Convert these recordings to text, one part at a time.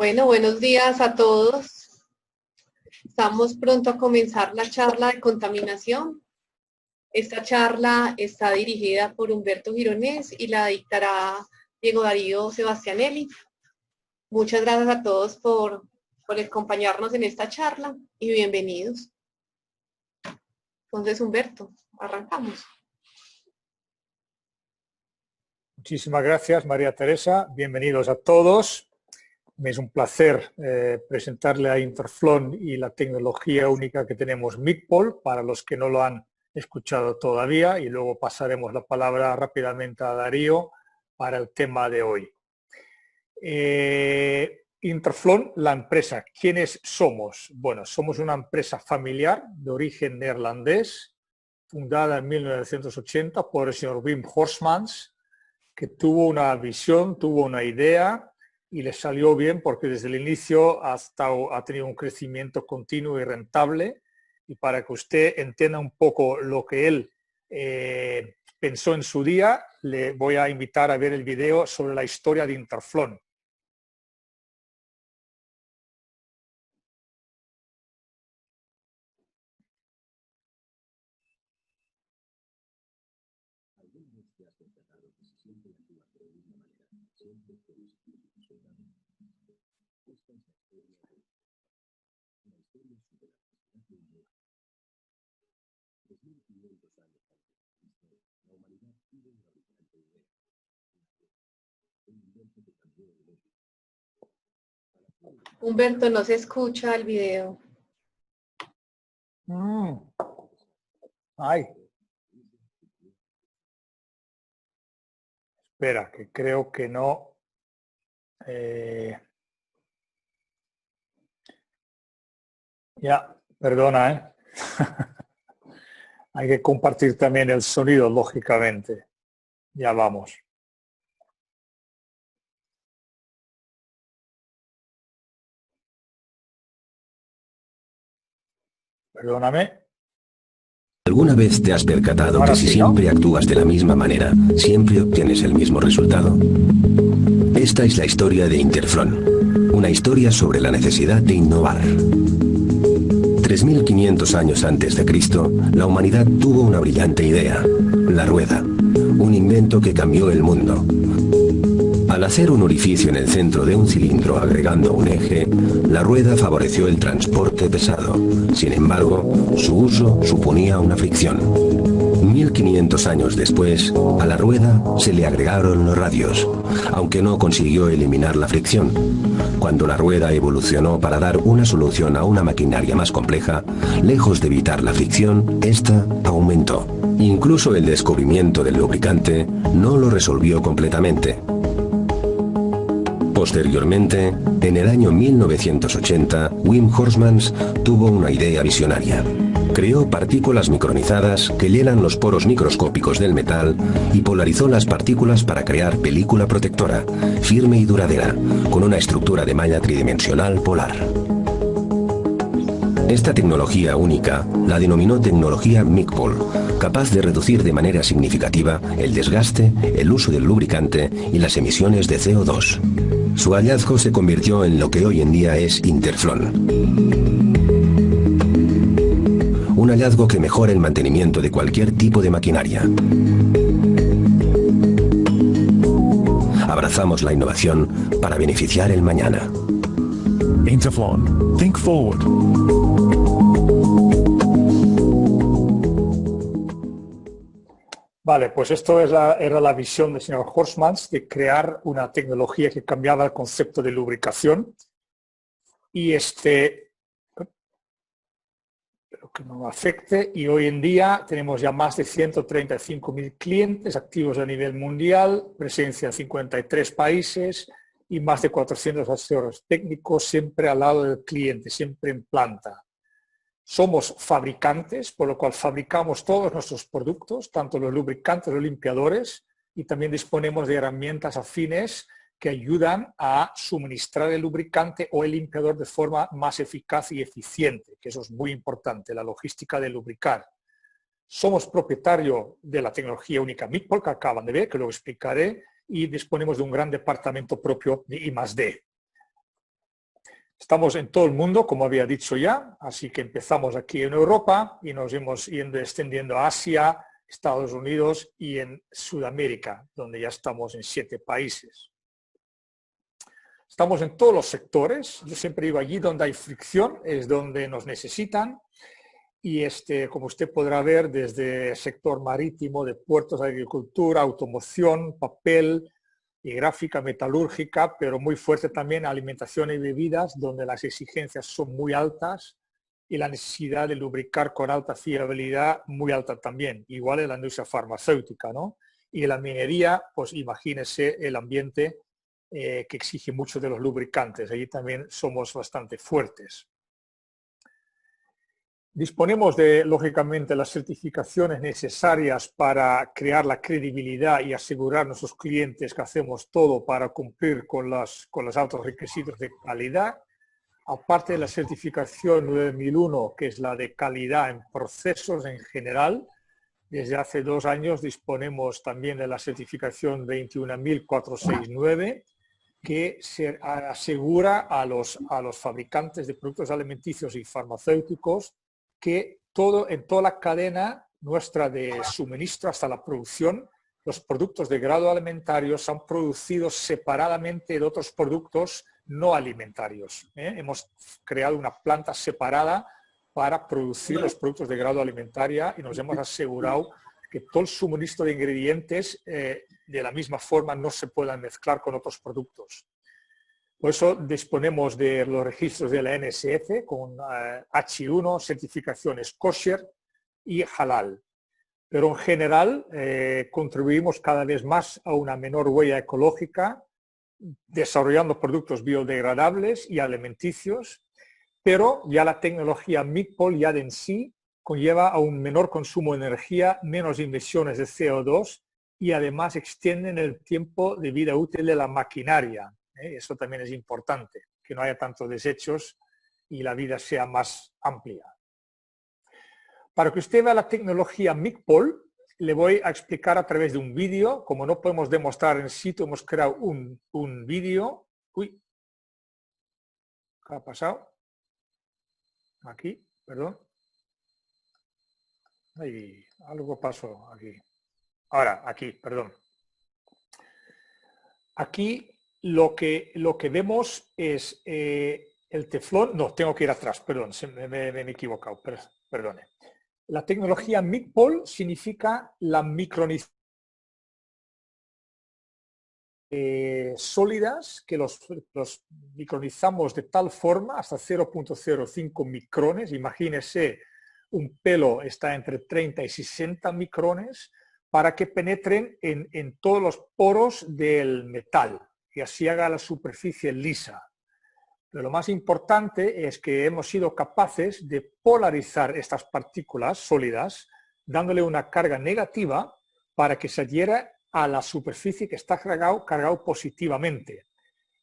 Bueno, buenos días a todos. Estamos pronto a comenzar la charla de contaminación. Esta charla está dirigida por Humberto Gironés y la dictará Diego Darío Sebastianelli. Muchas gracias a todos por acompañarnos en esta charla y bienvenidos. Entonces, Humberto, arrancamos. Muchísimas gracias, María Teresa. Bienvenidos a todos. Es un placer presentarle a Interflon y la tecnología única que tenemos Meatpol, para los que no lo han escuchado todavía, y luego pasaremos la palabra rápidamente a Darío para el tema de hoy. Interflon, la empresa. ¿Quiénes somos? Bueno, somos una empresa familiar de origen neerlandés, fundada en 1980 por el señor Wim Horsmans, que tuvo una visión, tuvo una idea y le salió bien porque desde el inicio ha tenido un crecimiento continuo y rentable. Y para que usted entienda un poco lo que él pensó en su día, le voy a invitar a ver el video sobre la historia de Interflon. Humberto, no se escucha el video. Ay. Espera, que creo que no. Ya, perdona, Hay que compartir también el sonido, lógicamente. Ya vamos. Perdóname. ¿Alguna vez te has percatado que si siempre actúas de la misma manera, siempre obtienes el mismo resultado? Esta es la historia de Interflon, una historia sobre la necesidad de innovar. 3500 años antes de Cristo, la humanidad tuvo una brillante idea, la rueda, un invento que cambió el mundo. Al hacer un orificio en el centro de un cilindro agregando un eje, la rueda favoreció el transporte pesado. Sin embargo, su uso suponía una fricción. 1500 años después, a la rueda se le agregaron los radios, aunque no consiguió eliminar la fricción. Cuando la rueda evolucionó para dar una solución a una maquinaria más compleja, lejos de evitar la fricción, esta aumentó. Incluso el descubrimiento del lubricante no lo resolvió completamente. Posteriormente, en el año 1980, Wim Horsmans tuvo una idea visionaria. Creó partículas micronizadas que llenan los poros microscópicos del metal y polarizó las partículas para crear película protectora, firme y duradera, con una estructura de malla tridimensional polar. Esta tecnología única la denominó tecnología Meatpol, capaz de reducir de manera significativa el desgaste, el uso del lubricante y las emisiones de CO2. Su hallazgo se convirtió en lo que hoy en día es Interflon. Un hallazgo que mejora el mantenimiento de cualquier tipo de maquinaria. Abrazamos la innovación para beneficiar el mañana. Interflon. Think forward. Vale, pues esto era la visión del señor Horsmans, de crear una tecnología que cambiaba el concepto de lubricación. Y espero que no afecte. Y hoy en día tenemos ya más de 135.000 clientes activos a nivel mundial, presencia en 53 países y más de 400 asesores técnicos, siempre al lado del cliente, siempre en planta. Somos fabricantes, por lo cual fabricamos todos nuestros productos, tanto los lubricantes, los limpiadores, y también disponemos de herramientas afines que ayudan a suministrar el lubricante o el limpiador de forma más eficaz y eficiente, que eso es muy importante, la logística de lubricar. Somos propietario de la tecnología única Meatpol, que acaban de ver, que luego explicaré, y disponemos de un gran departamento propio de I+D. Estamos en todo el mundo, como había dicho ya, así que empezamos aquí en Europa y nos hemos ido extendiendo a Asia, Estados Unidos y en Sudamérica, donde ya estamos en 7 países. Estamos en todos los sectores. Yo siempre digo, allí donde hay fricción es donde nos necesitan. Y como usted podrá ver, desde el sector marítimo, de puertos, agricultura, automoción, papel y gráfica metalúrgica, pero muy fuerte también alimentación y bebidas, donde las exigencias son muy altas y la necesidad de lubricar con alta fiabilidad muy alta también. Igual en la industria farmacéutica, ¿no? Y en la minería, pues imagínese el ambiente que exige mucho de los lubricantes. Allí también somos bastante fuertes. Disponemos de, lógicamente, las certificaciones necesarias para crear la credibilidad y asegurar a nuestros clientes que hacemos todo para cumplir con los altos requisitos de calidad. Aparte de la certificación 9001, que es la de calidad en procesos en general, desde hace 2 años disponemos también de la certificación 21469, que se asegura a los fabricantes de productos alimenticios y farmacéuticos que en toda la cadena nuestra de suministro hasta la producción, los productos de grado alimentario son producidos separadamente de otros productos no alimentarios. Hemos creado una planta separada para producir los productos de grado alimentaria y nos hemos asegurado que todo el suministro de ingredientes de la misma forma no se puedan mezclar con otros productos. Por eso disponemos de los registros de la NSF con H1, certificaciones kosher y halal. Pero en general contribuimos cada vez más a una menor huella ecológica, desarrollando productos biodegradables y alimenticios, pero ya la tecnología MICPOL ya de en sí conlleva a un menor consumo de energía, menos emisiones de CO2 y además extienden el tiempo de vida útil de la maquinaria. Eso también es importante, que no haya tantos desechos y la vida sea más amplia. Para que usted vea la tecnología MICPOL, le voy a explicar a través de un vídeo. Como no podemos demostrar en sitio, hemos creado un vídeo. Uy, ¿qué ha pasado? Aquí, perdón. Ay, algo pasó aquí. Ahora, aquí, perdón. Aquí lo que vemos es el teflón. No, tengo que ir atrás, perdón, me he equivocado, perdone. La tecnología MICPOL significa la micronización sólidas, que los micronizamos de tal forma hasta 0.05 micrones. Imagínese, un pelo está entre 30 y 60 micrones para que penetren en todos los poros del metal y así haga la superficie lisa. Pero lo más importante es que hemos sido capaces de polarizar estas partículas sólidas, dándole una carga negativa para que se adhiera a la superficie que está cargado positivamente.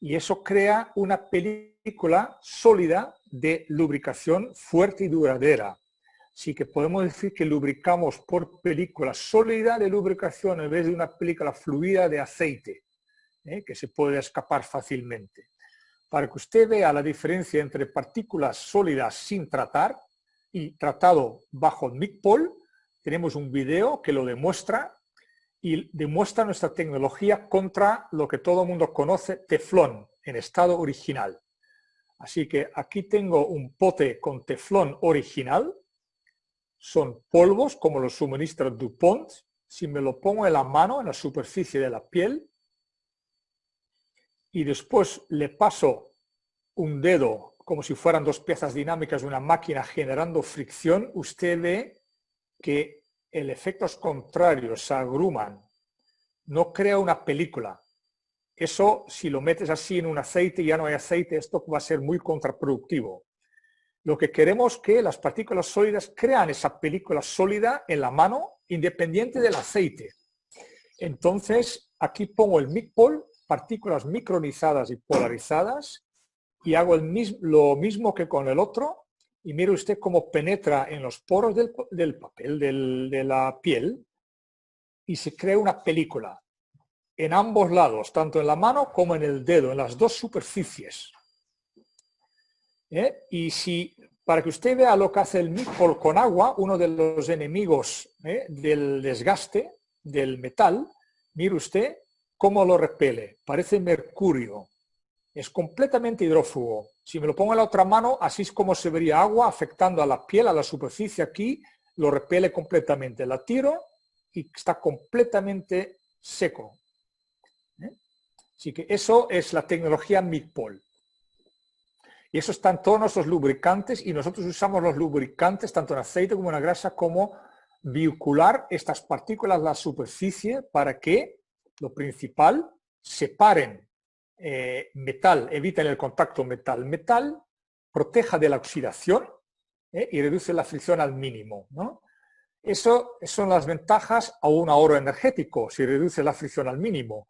Y eso crea una película sólida de lubricación fuerte y duradera. Así que podemos decir que lubricamos por película sólida de lubricación en vez de una película fluida de aceite, que se puede escapar fácilmente. Para que usted vea la diferencia entre partículas sólidas sin tratar y tratado bajo MICPOL, tenemos un video que lo demuestra y demuestra nuestra tecnología contra lo que todo el mundo conoce, teflón, en estado original. Así que aquí tengo un pote con teflón original. Son polvos como los suministra DuPont. Si me lo pongo en la mano, en la superficie de la piel, y después le paso un dedo como si fueran 2 piezas dinámicas de una máquina generando fricción, usted ve que el efectos contrarios se agruman, no crea una película. Eso, si lo metes así en un aceite y ya no hay aceite, esto va a ser muy contraproductivo. Lo que queremos es que las partículas sólidas crean esa película sólida en la mano, independiente del aceite. Entonces, aquí pongo el MICPOL, partículas micronizadas y polarizadas, y hago lo mismo que con el otro, y mire usted cómo penetra en los poros del papel, de la piel, y se crea una película en ambos lados, tanto en la mano como en el dedo, en las 2 superficies. Y si, para que usted vea lo que hace el MICPOL con agua, uno de los enemigos del desgaste del metal, mire usted cómo lo repele. Parece mercurio. Es completamente hidrófugo. Si me lo pongo en la otra mano, así es como se vería agua afectando a la piel, a la superficie aquí, lo repele completamente. La tiro y está completamente seco. Así que eso es la tecnología MICPOL. Y eso está en todos nuestros lubricantes y nosotros usamos los lubricantes tanto en aceite como en grasa como vehicular estas partículas a la superficie para que, lo principal, separen metal, eviten el contacto metal-metal, proteja de la oxidación y reduce la fricción al mínimo, ¿no? Eso son las ventajas a un ahorro energético, si reduce la fricción al mínimo.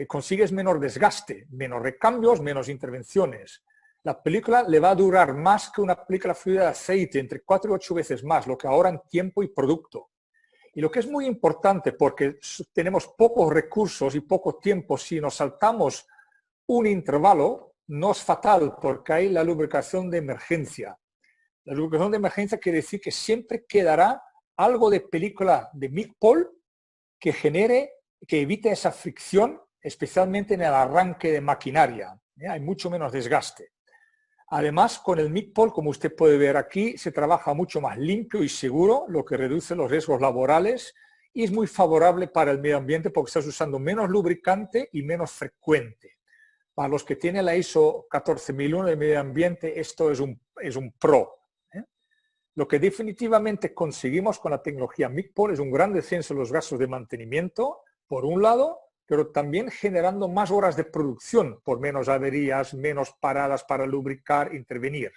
Consigues menor desgaste, menos recambios, menos intervenciones. La película le va a durar más que una película fluida de aceite, entre 4 y 8 veces más, lo que ahorran tiempo y producto. Y lo que es muy importante, porque tenemos pocos recursos y poco tiempo, si nos saltamos un intervalo, no es fatal, porque hay la lubricación de emergencia. La lubricación de emergencia quiere decir que siempre quedará algo de película de MICPOL que evite esa fricción, especialmente en el arranque de maquinaria. Hay mucho menos desgaste. Además, con el MICPOL, como usted puede ver aquí, se trabaja mucho más limpio y seguro, lo que reduce los riesgos laborales y es muy favorable para el medio ambiente porque estás usando menos lubricante y menos frecuente. Para los que tienen la ISO 14001 de medio ambiente, esto es un pro. Lo que definitivamente conseguimos con la tecnología MICPOL es un gran descenso en los gastos de mantenimiento, por un lado, pero también generando más horas de producción por menos averías, menos paradas para lubricar, intervenir.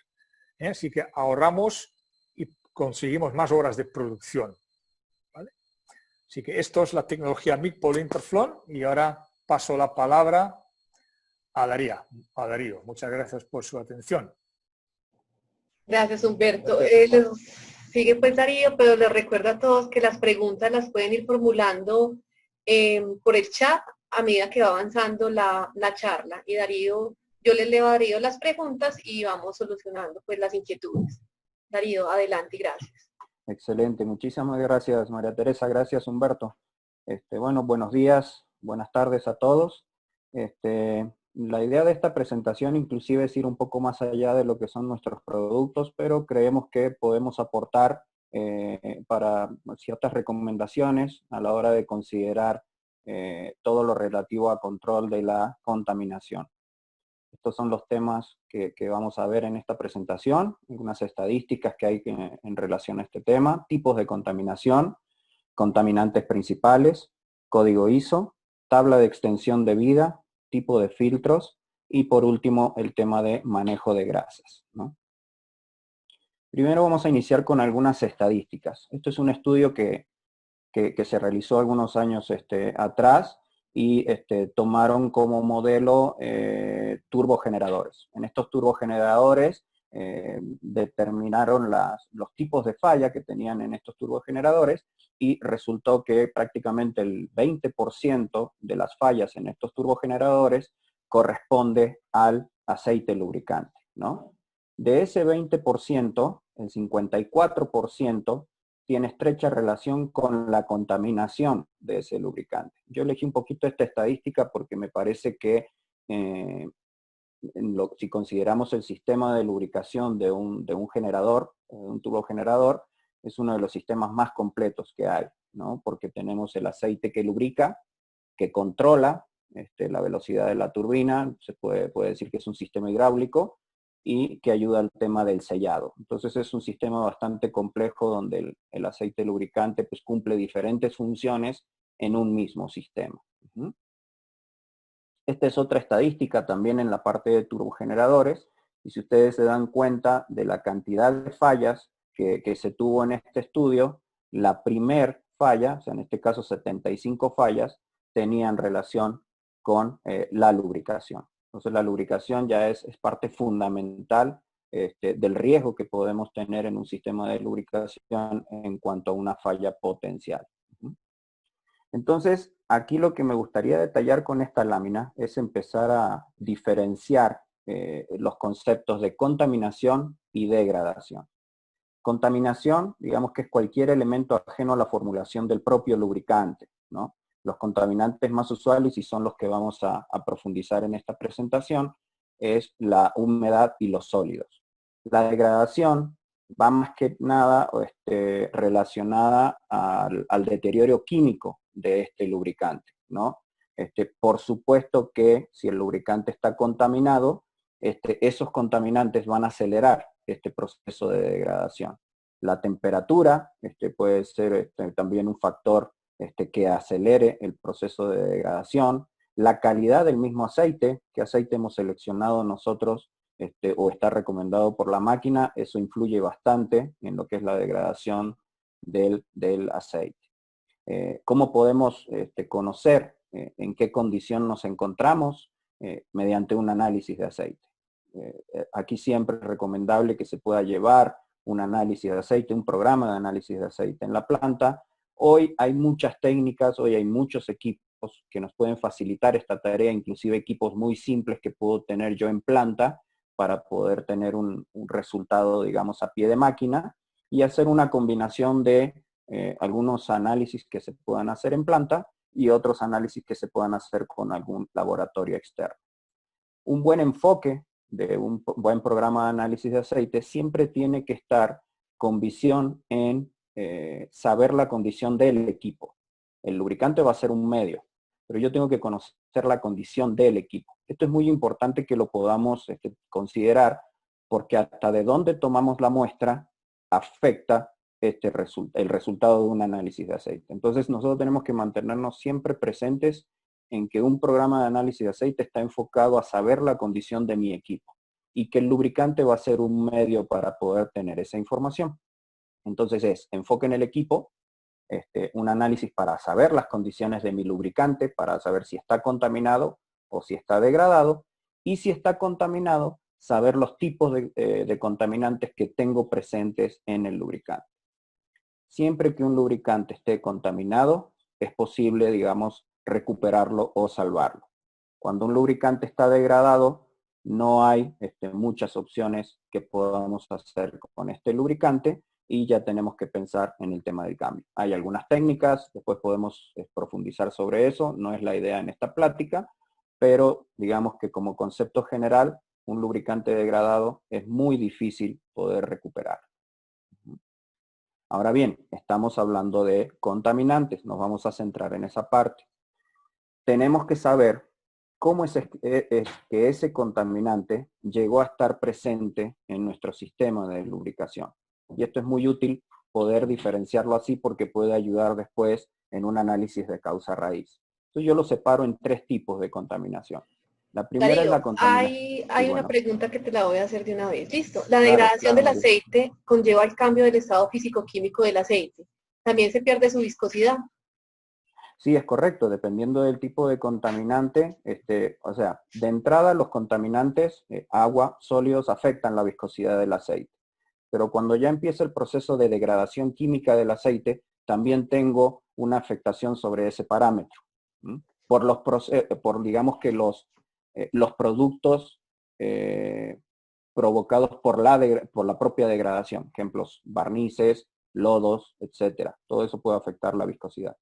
Así que ahorramos y conseguimos más horas de producción. ¿Vale? Así que esto es la tecnología MICPOL Interflon y ahora paso la palabra a Darío. Muchas gracias por su atención. Gracias, Humberto. Sigue pues Darío, pero les recuerdo a todos que las preguntas las pueden ir formulando por el chat a medida que va avanzando la charla. Y Darío, yo les leo a Darío las preguntas y vamos solucionando pues las inquietudes. Darío, adelante y gracias. Excelente, muchísimas gracias María Teresa, gracias Humberto. Bueno, buenos días, buenas tardes a todos. La idea de esta presentación inclusive es ir un poco más allá de lo que son nuestros productos, pero creemos que podemos aportar para ciertas recomendaciones a la hora de considerar todo lo relativo a control de la contaminación. Estos son los temas que vamos a ver en esta presentación, algunas estadísticas que hay en relación a este tema, tipos de contaminación, contaminantes principales, código ISO, tabla de extensión de vida, tipo de filtros y por último el tema de manejo de grasas, ¿no? Primero vamos a iniciar con algunas estadísticas. Esto es un estudio que se realizó algunos años atrás y tomaron como modelo turbogeneradores. En estos turbogeneradores determinaron los tipos de falla que tenían en estos turbogeneradores y resultó que prácticamente el 20% de las fallas en estos turbogeneradores corresponde al aceite lubricante, ¿no? De ese 20%, el 54% tiene estrecha relación con la contaminación de ese lubricante. Yo elegí un poquito esta estadística porque me parece que si consideramos el sistema de lubricación de un generador, un turbogenerador, es uno de los sistemas más completos que hay, ¿no? Porque tenemos el aceite que lubrica, que controla la velocidad de la turbina, se puede decir que es un sistema hidráulico, y que ayuda al tema del sellado. Entonces es un sistema bastante complejo donde el aceite lubricante pues, cumple diferentes funciones en un mismo sistema. Esta es otra estadística también en la parte de turbogeneradores, y si ustedes se dan cuenta de la cantidad de fallas que se tuvo en este estudio, la primer falla, o sea en este caso 75 fallas, tenían relación con la lubricación. Entonces la lubricación ya es parte fundamental del riesgo que podemos tener en un sistema de lubricación en cuanto a una falla potencial. Entonces, aquí lo que me gustaría detallar con esta lámina es empezar a diferenciar los conceptos de contaminación y degradación. Contaminación, digamos que es cualquier elemento ajeno a la formulación del propio lubricante, ¿no? Los contaminantes más usuales, y son los que vamos a profundizar en esta presentación, es la humedad y los sólidos. La degradación va más que nada relacionada al deterioro químico de este lubricante, ¿no? Por supuesto que si el lubricante está contaminado, esos contaminantes van a acelerar este proceso de degradación. La temperatura puede ser también un factor que acelere el proceso de degradación. La calidad del mismo aceite, qué aceite hemos seleccionado nosotros o está recomendado por la máquina, eso influye bastante en lo que es la degradación del aceite. ¿Cómo podemos conocer en qué condición nos encontramos? Mediante un análisis de aceite. Aquí siempre es recomendable que se pueda llevar un análisis de aceite, un programa de análisis de aceite en la planta. Hoy hay muchas técnicas, hoy hay muchos equipos que nos pueden facilitar esta tarea, inclusive equipos muy simples que puedo tener yo en planta para poder tener un resultado, digamos, a pie de máquina y hacer una combinación de algunos análisis que se puedan hacer en planta y otros análisis que se puedan hacer con algún laboratorio externo. Un buen enfoque de un buen programa de análisis de aceite siempre tiene que estar con visión en saber la condición del equipo. El lubricante va a ser un medio, pero yo tengo que conocer la condición del equipo. Esto es muy importante que lo podamos considerar, porque hasta de dónde tomamos la muestra afecta el resultado de un análisis de aceite. Entonces nosotros tenemos que mantenernos siempre presentes en que un programa de análisis de aceite está enfocado a saber la condición de mi equipo y que el lubricante va a ser un medio para poder tener esa información. Entonces es enfoque en el equipo, un análisis para saber las condiciones de mi lubricante, para saber si está contaminado o si está degradado, y si está contaminado, saber los tipos de contaminantes que tengo presentes en el lubricante. Siempre que un lubricante esté contaminado, es posible, digamos, recuperarlo o salvarlo. Cuando un lubricante está degradado, no hay muchas opciones que podamos hacer con este lubricante y ya tenemos que pensar en el tema del cambio. Hay algunas técnicas, después podemos profundizar sobre eso, no es la idea en esta plática, pero digamos que como concepto general, un lubricante degradado es muy difícil poder recuperar. Ahora bien, estamos hablando de contaminantes, nos vamos a centrar en esa parte. Tenemos que saber cómo es que ese contaminante llegó a estar presente en nuestro sistema de lubricación. Y esto es muy útil poder diferenciarlo así porque puede ayudar después en un análisis de causa-raíz. Entonces yo lo separo en 3 tipos de contaminación. La primera Darío, es la contaminación. hay una pregunta que te la voy a hacer de una vez. Listo. La Claro, degradación claro, del aceite conlleva el cambio del estado físico-químico del aceite. También se pierde su viscosidad. Sí, es correcto, dependiendo del tipo de contaminante, o sea, de entrada los contaminantes, agua, sólidos, afectan la viscosidad del aceite. Pero cuando ya empieza el proceso de degradación química del aceite, también tengo una afectación sobre ese parámetro. Por digamos que los productos provocados por la propia degradación, ejemplos, barnices, lodos, etcétera. Todo eso puede afectar la viscosidad.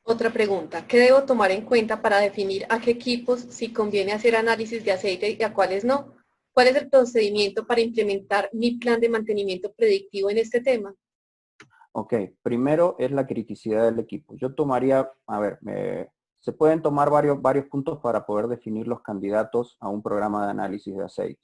Otra pregunta, ¿qué debo tomar en cuenta para definir a qué equipos si conviene hacer análisis de aceite y a cuáles no? ¿Cuál es el procedimiento para implementar mi plan de mantenimiento predictivo en este tema? Ok, primero es la criticidad del equipo. Yo tomaría, a ver, se pueden tomar varios puntos para poder definir los candidatos a un programa de análisis de aceite.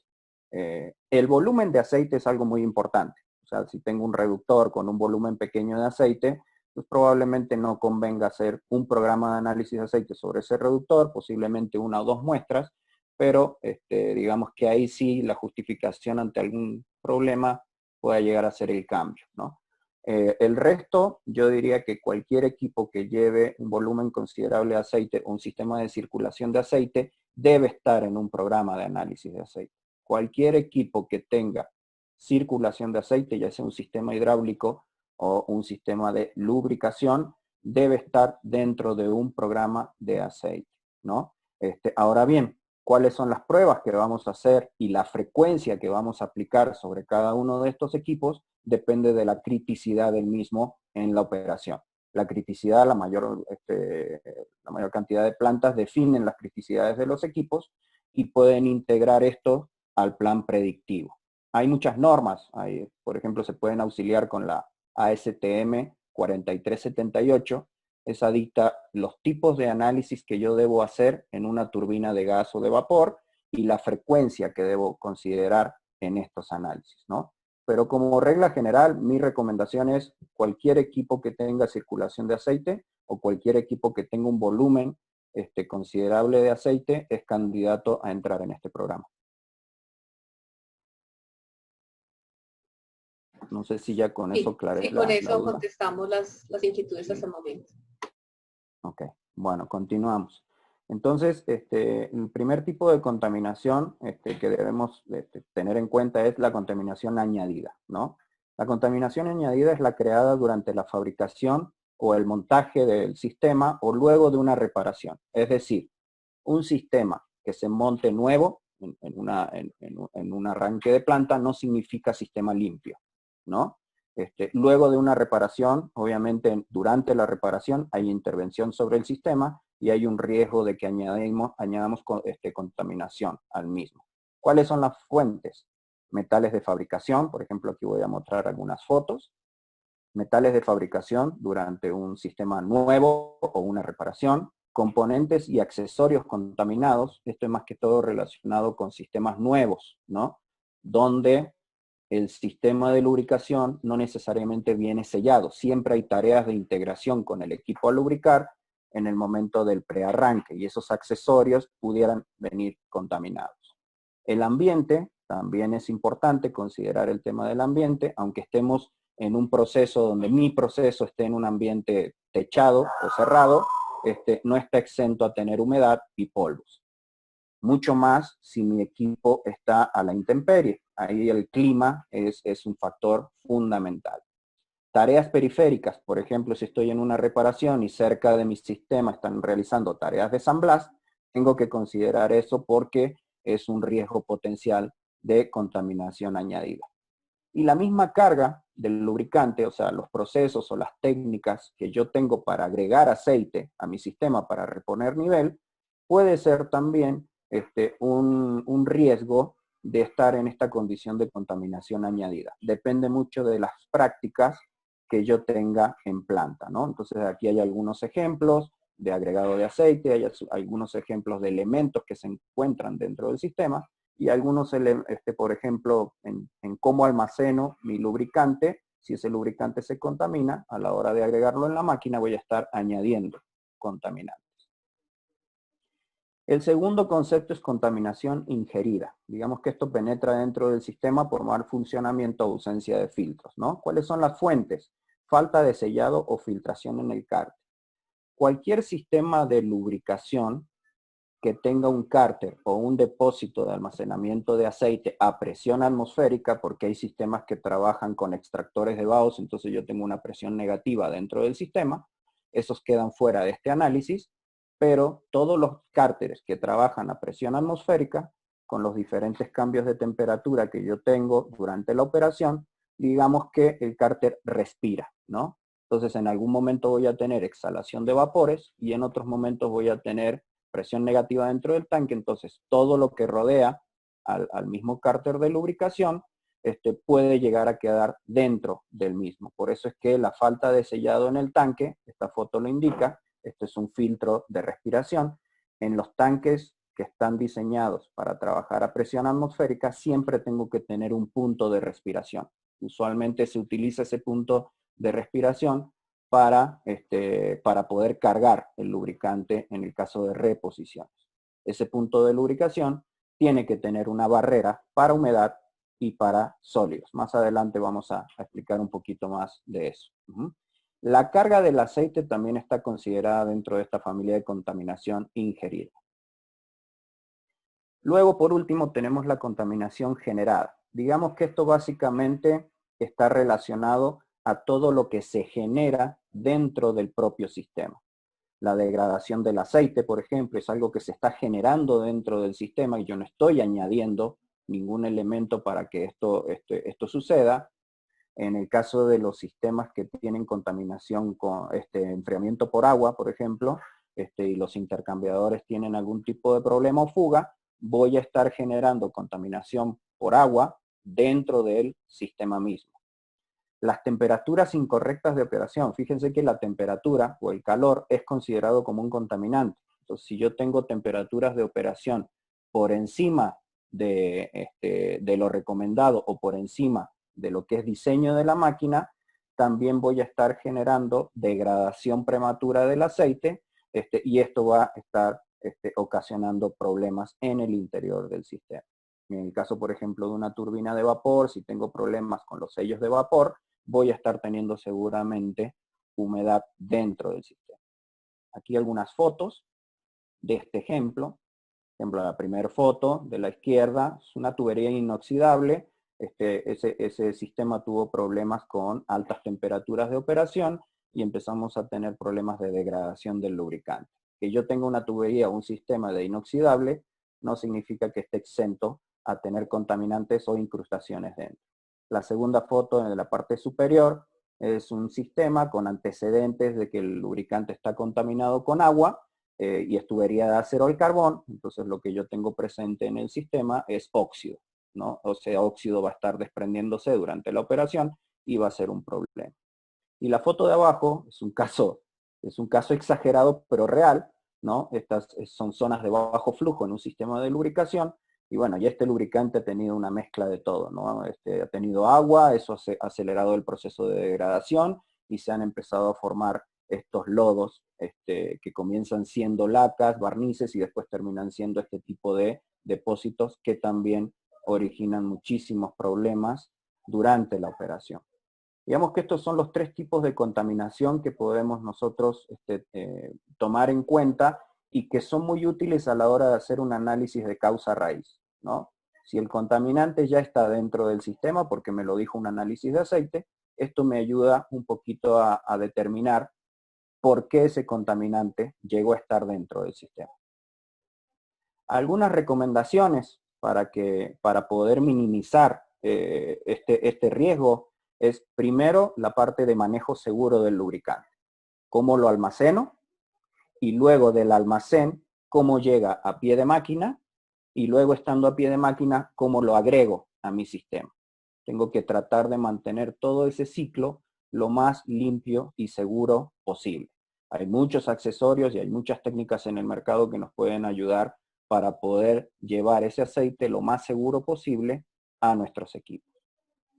El volumen de aceite es algo muy importante. O sea, si tengo un reductor con un volumen pequeño de aceite, pues probablemente no convenga hacer un programa de análisis de aceite sobre ese reductor, posiblemente 1 o 2 muestras, pero digamos que ahí sí la justificación ante algún problema pueda llegar a ser el cambio, ¿no? El resto, yo diría que cualquier equipo que lleve un volumen considerable de aceite o un sistema de circulación de aceite debe estar en un programa de análisis de aceite. Cualquier equipo que tenga circulación de aceite, ya sea un sistema hidráulico o un sistema de lubricación, debe estar dentro de un programa de aceite, ¿no? Ahora bien, cuáles son las pruebas que vamos a hacer y la frecuencia que vamos a aplicar sobre cada uno de estos equipos depende de la criticidad del mismo en la operación. La criticidad, la mayor cantidad de plantas definen las criticidades de los equipos y pueden integrar esto al plan predictivo. Hay muchas normas, por ejemplo, se pueden auxiliar con la ASTM 4378, esa dicta los tipos de análisis que yo debo hacer en una turbina de gas o de vapor y la frecuencia que debo considerar en estos análisis, ¿no? Pero como regla general, mi recomendación es cualquier equipo que tenga circulación de aceite o cualquier equipo que tenga un volumen considerable de aceite es candidato a entrar en este programa. No sé si ya con eso claré con la eso duda. contestamos las inquietudes hasta el momento. Ok, bueno, continuamos. Entonces, el primer tipo de contaminación que debemos tener en cuenta es la contaminación añadida, ¿no? La contaminación añadida es la creada durante la fabricación o el montaje del sistema o luego de una reparación. Es decir, un sistema que se monte nuevo en un arranque de planta no significa sistema limpio, ¿no? Luego de una reparación, obviamente durante la reparación hay intervención sobre el sistema y hay un riesgo de que añadamos contaminación al mismo. ¿Cuáles son las fuentes? Metales de fabricación, por ejemplo aquí voy a mostrar algunas fotos. Metales de fabricación durante un sistema nuevo o una reparación. Componentes y accesorios contaminados, esto es más que todo relacionado con sistemas nuevos, ¿no? Donde el sistema de lubricación no necesariamente viene sellado. Siempre hay tareas de integración con el equipo a lubricar en el momento del prearranque y esos accesorios pudieran venir contaminados. El ambiente, también es importante considerar el tema del ambiente, aunque estemos en un proceso donde mi proceso esté en un ambiente techado o cerrado, no está exento a tener humedad y polvos. Mucho más si mi equipo está a la intemperie. Ahí el clima es un factor fundamental. Tareas periféricas, por ejemplo, si estoy en una reparación y cerca de mi sistema están realizando tareas de San Blas, tengo que considerar eso porque es un riesgo potencial de contaminación añadida. Y la misma carga del lubricante, o sea, los procesos o las técnicas que yo tengo para agregar aceite a mi sistema para reponer nivel, puede ser también un riesgo de estar en esta condición de contaminación añadida. Depende mucho de las prácticas que yo tenga en planta, ¿no? Entonces aquí hay algunos ejemplos de agregado de aceite, hay algunos ejemplos de elementos que se encuentran dentro del sistema y algunos, por ejemplo, en cómo almaceno mi lubricante. Si ese lubricante se contamina, a la hora de agregarlo en la máquina voy a estar añadiendo contaminantes. El segundo concepto es contaminación ingerida. Digamos que esto penetra dentro del sistema por mal funcionamiento o ausencia de filtros, ¿no? ¿Cuáles son las fuentes? Falta de sellado o filtración en el cárter. Cualquier sistema de lubricación que tenga un cárter o un depósito de almacenamiento de aceite a presión atmosférica, porque hay sistemas que trabajan con extractores de Bauhaus, entonces yo tengo una presión negativa dentro del sistema, esos quedan fuera de este análisis, pero todos los cárteres que trabajan a presión atmosférica, con los diferentes cambios de temperatura que yo tengo durante la operación, digamos que el cárter respira, ¿no? Entonces en algún momento voy a tener exhalación de vapores y en otros momentos voy a tener presión negativa dentro del tanque, entonces todo lo que rodea al mismo cárter de lubricación puede llegar a quedar dentro del mismo. Por eso es que la falta de sellado en el tanque, esta foto lo indica, este es un filtro de respiración. En los tanques que están diseñados para trabajar a presión atmosférica, siempre tengo que tener un punto de respiración. Usualmente se utiliza ese punto de respiración para poder cargar el lubricante en el caso de reposiciones. Ese punto de lubricación tiene que tener una barrera para humedad y para sólidos. Más adelante vamos a explicar un poquito más de eso. La carga del aceite también está considerada dentro de esta familia de contaminación ingerida. Luego, por último, tenemos la contaminación generada. Digamos que esto básicamente está relacionado a todo lo que se genera dentro del propio sistema. La degradación del aceite, por ejemplo, es algo que se está generando dentro del sistema y yo no estoy añadiendo ningún elemento para que esto suceda. En el caso de los sistemas que tienen contaminación con enfriamiento por agua, por ejemplo, y los intercambiadores tienen algún tipo de problema o fuga, voy a estar generando contaminación por agua dentro del sistema mismo. Las temperaturas incorrectas de operación. Fíjense que la temperatura o el calor es considerado como un contaminante. Entonces, si yo tengo temperaturas de operación por encima de lo recomendado o por encima de lo que es diseño de la máquina, también voy a estar generando degradación prematura del aceite y esto va a estar ocasionando problemas en el interior del sistema. En el caso, por ejemplo, de una turbina de vapor, si tengo problemas con los sellos de vapor, voy a estar teniendo seguramente humedad dentro del sistema. Aquí algunas fotos de este ejemplo. Por ejemplo, la primera foto de la izquierda es una tubería inoxidable. Ese sistema tuvo problemas con altas temperaturas de operación y empezamos a tener problemas de degradación del lubricante. Que yo tenga una tubería o un sistema de inoxidable no significa que esté exento a tener contaminantes o incrustaciones dentro. La segunda foto en la parte superior es un sistema con antecedentes de que el lubricante está contaminado con agua y es tubería de acero al carbón. Entonces lo que yo tengo presente en el sistema es óxido, ¿no? O sea, óxido va a estar desprendiéndose durante la operación y va a ser un problema. Y la foto de abajo es un caso exagerado pero real, ¿no? Estas son zonas de bajo flujo en un sistema de lubricación. Y bueno, ya este lubricante ha tenido una mezcla de todo, ¿no? Ha tenido agua, eso ha acelerado el proceso de degradación y se han empezado a formar estos lodos que comienzan siendo lacas, barnices y después terminan siendo este tipo de depósitos que también originan muchísimos problemas durante la operación. Digamos que estos son los tres tipos de contaminación que podemos nosotros tomar en cuenta y que son muy útiles a la hora de hacer un análisis de causa-raíz, ¿no? Si el contaminante ya está dentro del sistema, porque me lo dijo un análisis de aceite, esto me ayuda un poquito a determinar por qué ese contaminante llegó a estar dentro del sistema. Algunas recomendaciones para poder minimizar este riesgo es primero la parte de manejo seguro del lubricante. Cómo lo almaceno y luego del almacén, cómo llega a pie de máquina y luego estando a pie de máquina, cómo lo agrego a mi sistema. Tengo que tratar de mantener todo ese ciclo lo más limpio y seguro posible. Hay muchos accesorios y hay muchas técnicas en el mercado que nos pueden ayudar para poder llevar ese aceite lo más seguro posible a nuestros equipos.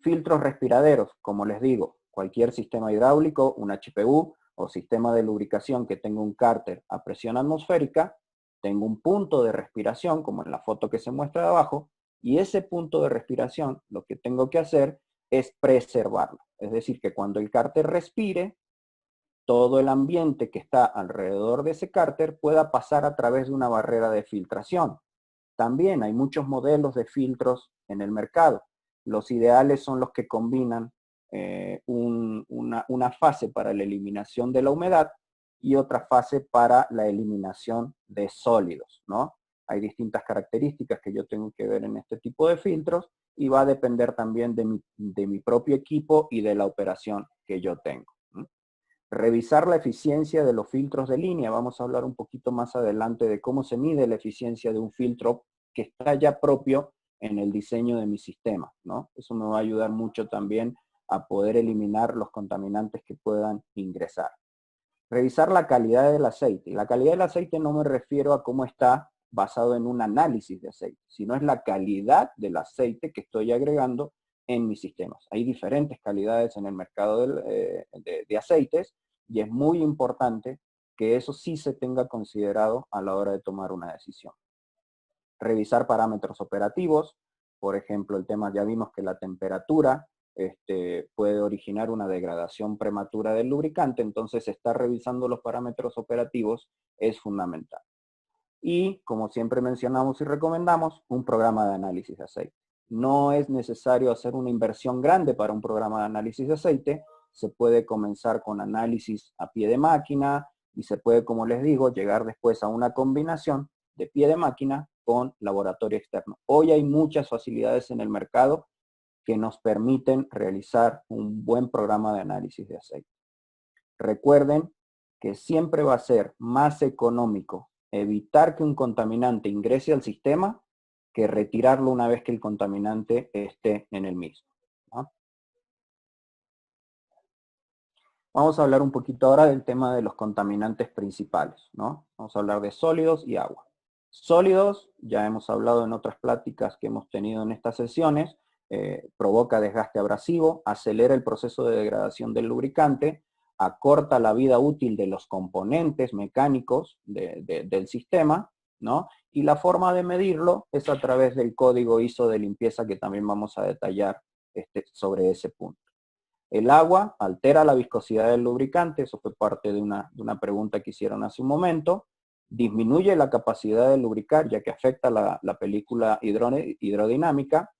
Filtros respiraderos, como les digo, cualquier sistema hidráulico, un HPU o sistema de lubricación que tenga un cárter a presión atmosférica, tengo un punto de respiración, como en la foto que se muestra de abajo, y ese punto de respiración, lo que tengo que hacer es preservarlo. Es decir, que cuando el cárter respire, todo el ambiente que está alrededor de ese cárter pueda pasar a través de una barrera de filtración. También hay muchos modelos de filtros en el mercado. Los ideales son los que combinan una fase para la eliminación de la humedad y otra fase para la eliminación de sólidos, ¿no? Hay distintas características que yo tengo que ver en este tipo de filtros y va a depender también de mi propio equipo y de la operación que yo tengo. Revisar la eficiencia de los filtros de línea. Vamos a hablar un poquito más adelante de cómo se mide la eficiencia de un filtro que está ya propio en el diseño de mi sistema, ¿no? Eso me va a ayudar mucho también a poder eliminar los contaminantes que puedan ingresar. Revisar la calidad del aceite. La calidad del aceite no me refiero a cómo está basado en un análisis de aceite, sino es la calidad del aceite que estoy agregando en mis sistemas. Hay diferentes calidades en el mercado de aceites y es muy importante que eso sí se tenga considerado a la hora de tomar una decisión. Revisar parámetros operativos, por ejemplo, el tema, ya vimos que la temperatura puede originar una degradación prematura del lubricante, entonces estar revisando los parámetros operativos es fundamental. Y, como siempre mencionamos y recomendamos, un programa de análisis de aceite. No es necesario hacer una inversión grande para un programa de análisis de aceite, se puede comenzar con análisis a pie de máquina, y se puede, como les digo, llegar después a una combinación de pie de máquina con laboratorio externo. Hoy hay muchas facilidades en el mercado que nos permiten realizar un buen programa de análisis de aceite. Recuerden que siempre va a ser más económico evitar que un contaminante ingrese al sistema que retirarlo una vez que el contaminante esté en el mismo, ¿no? Vamos a hablar un poquito ahora del tema de los contaminantes principales, ¿no? Vamos a hablar de sólidos y agua. Sólidos, ya hemos hablado en otras pláticas que hemos tenido en estas sesiones, provoca desgaste abrasivo, acelera el proceso de degradación del lubricante, acorta la vida útil de los componentes mecánicos del sistema, ¿no? Y la forma de medirlo es a través del código ISO de limpieza que también vamos a detallar sobre ese punto. El agua altera la viscosidad del lubricante, eso fue parte de una pregunta que hicieron hace un momento, disminuye la capacidad de lubricar ya que afecta la película hidrodinámica,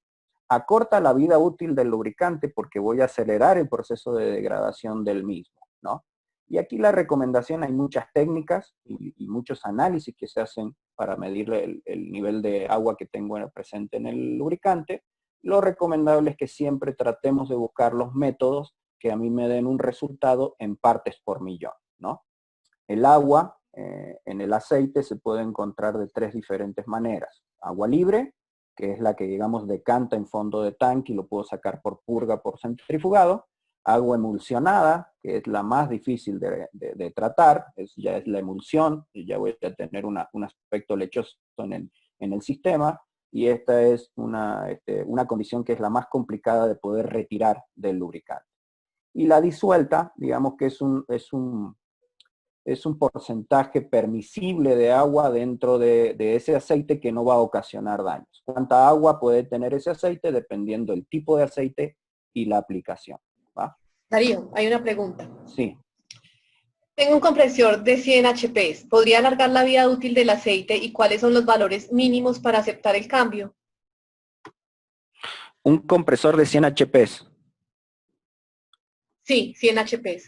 acorta la vida útil del lubricante porque voy a acelerar el proceso de degradación del mismo, ¿no? Y aquí la recomendación, hay muchas técnicas y muchos análisis que se hacen para medir el nivel de agua que tengo presente en el lubricante. Lo recomendable es que siempre tratemos de buscar los métodos que a mí me den un resultado en partes por millón, ¿no? El agua en el aceite se puede encontrar de tres diferentes maneras. Agua libre, que es la que, digamos, decanta en fondo de tanque y lo puedo sacar por purga, por centrifugado. Agua emulsionada, que es la más difícil de tratar, ya es la emulsión, y ya voy a tener un aspecto lechoso en el sistema, y esta es una condición que es la más complicada de poder retirar del lubricante. Y la disuelta, digamos que es un porcentaje permisible de agua dentro de ese aceite que no va a ocasionar daños. ¿Cuánta agua puede tener ese aceite? Dependiendo del tipo de aceite y la aplicación, ¿va? Darío, hay una pregunta. Sí. Tengo un compresor de 100 HP. ¿Podría alargar la vida útil del aceite y cuáles son los valores mínimos para aceptar el cambio? Un compresor de 100 HP. Sí, 100 HP.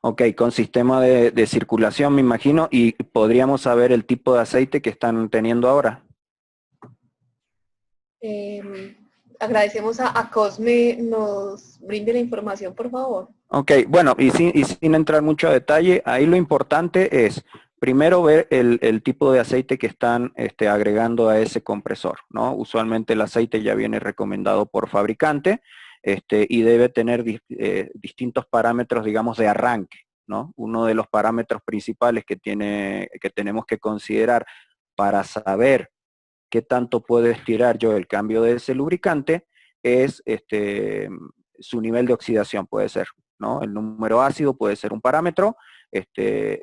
Ok, con sistema de circulación me imagino, y podríamos saber el tipo de aceite que están teniendo ahora. Agradecemos a Cosme nos brinde la información, por favor. Ok, bueno, y sin entrar mucho a detalle, ahí lo importante es primero ver el tipo de aceite que están agregando a ese compresor, ¿no? Usualmente el aceite ya viene recomendado por fabricante y debe tener distintos parámetros, digamos, de arranque, ¿no? Uno de los parámetros principales que tenemos que considerar para saber qué tanto puedo estirar yo el cambio de ese lubricante es su nivel de oxidación, puede ser, ¿no? El número ácido puede ser un parámetro,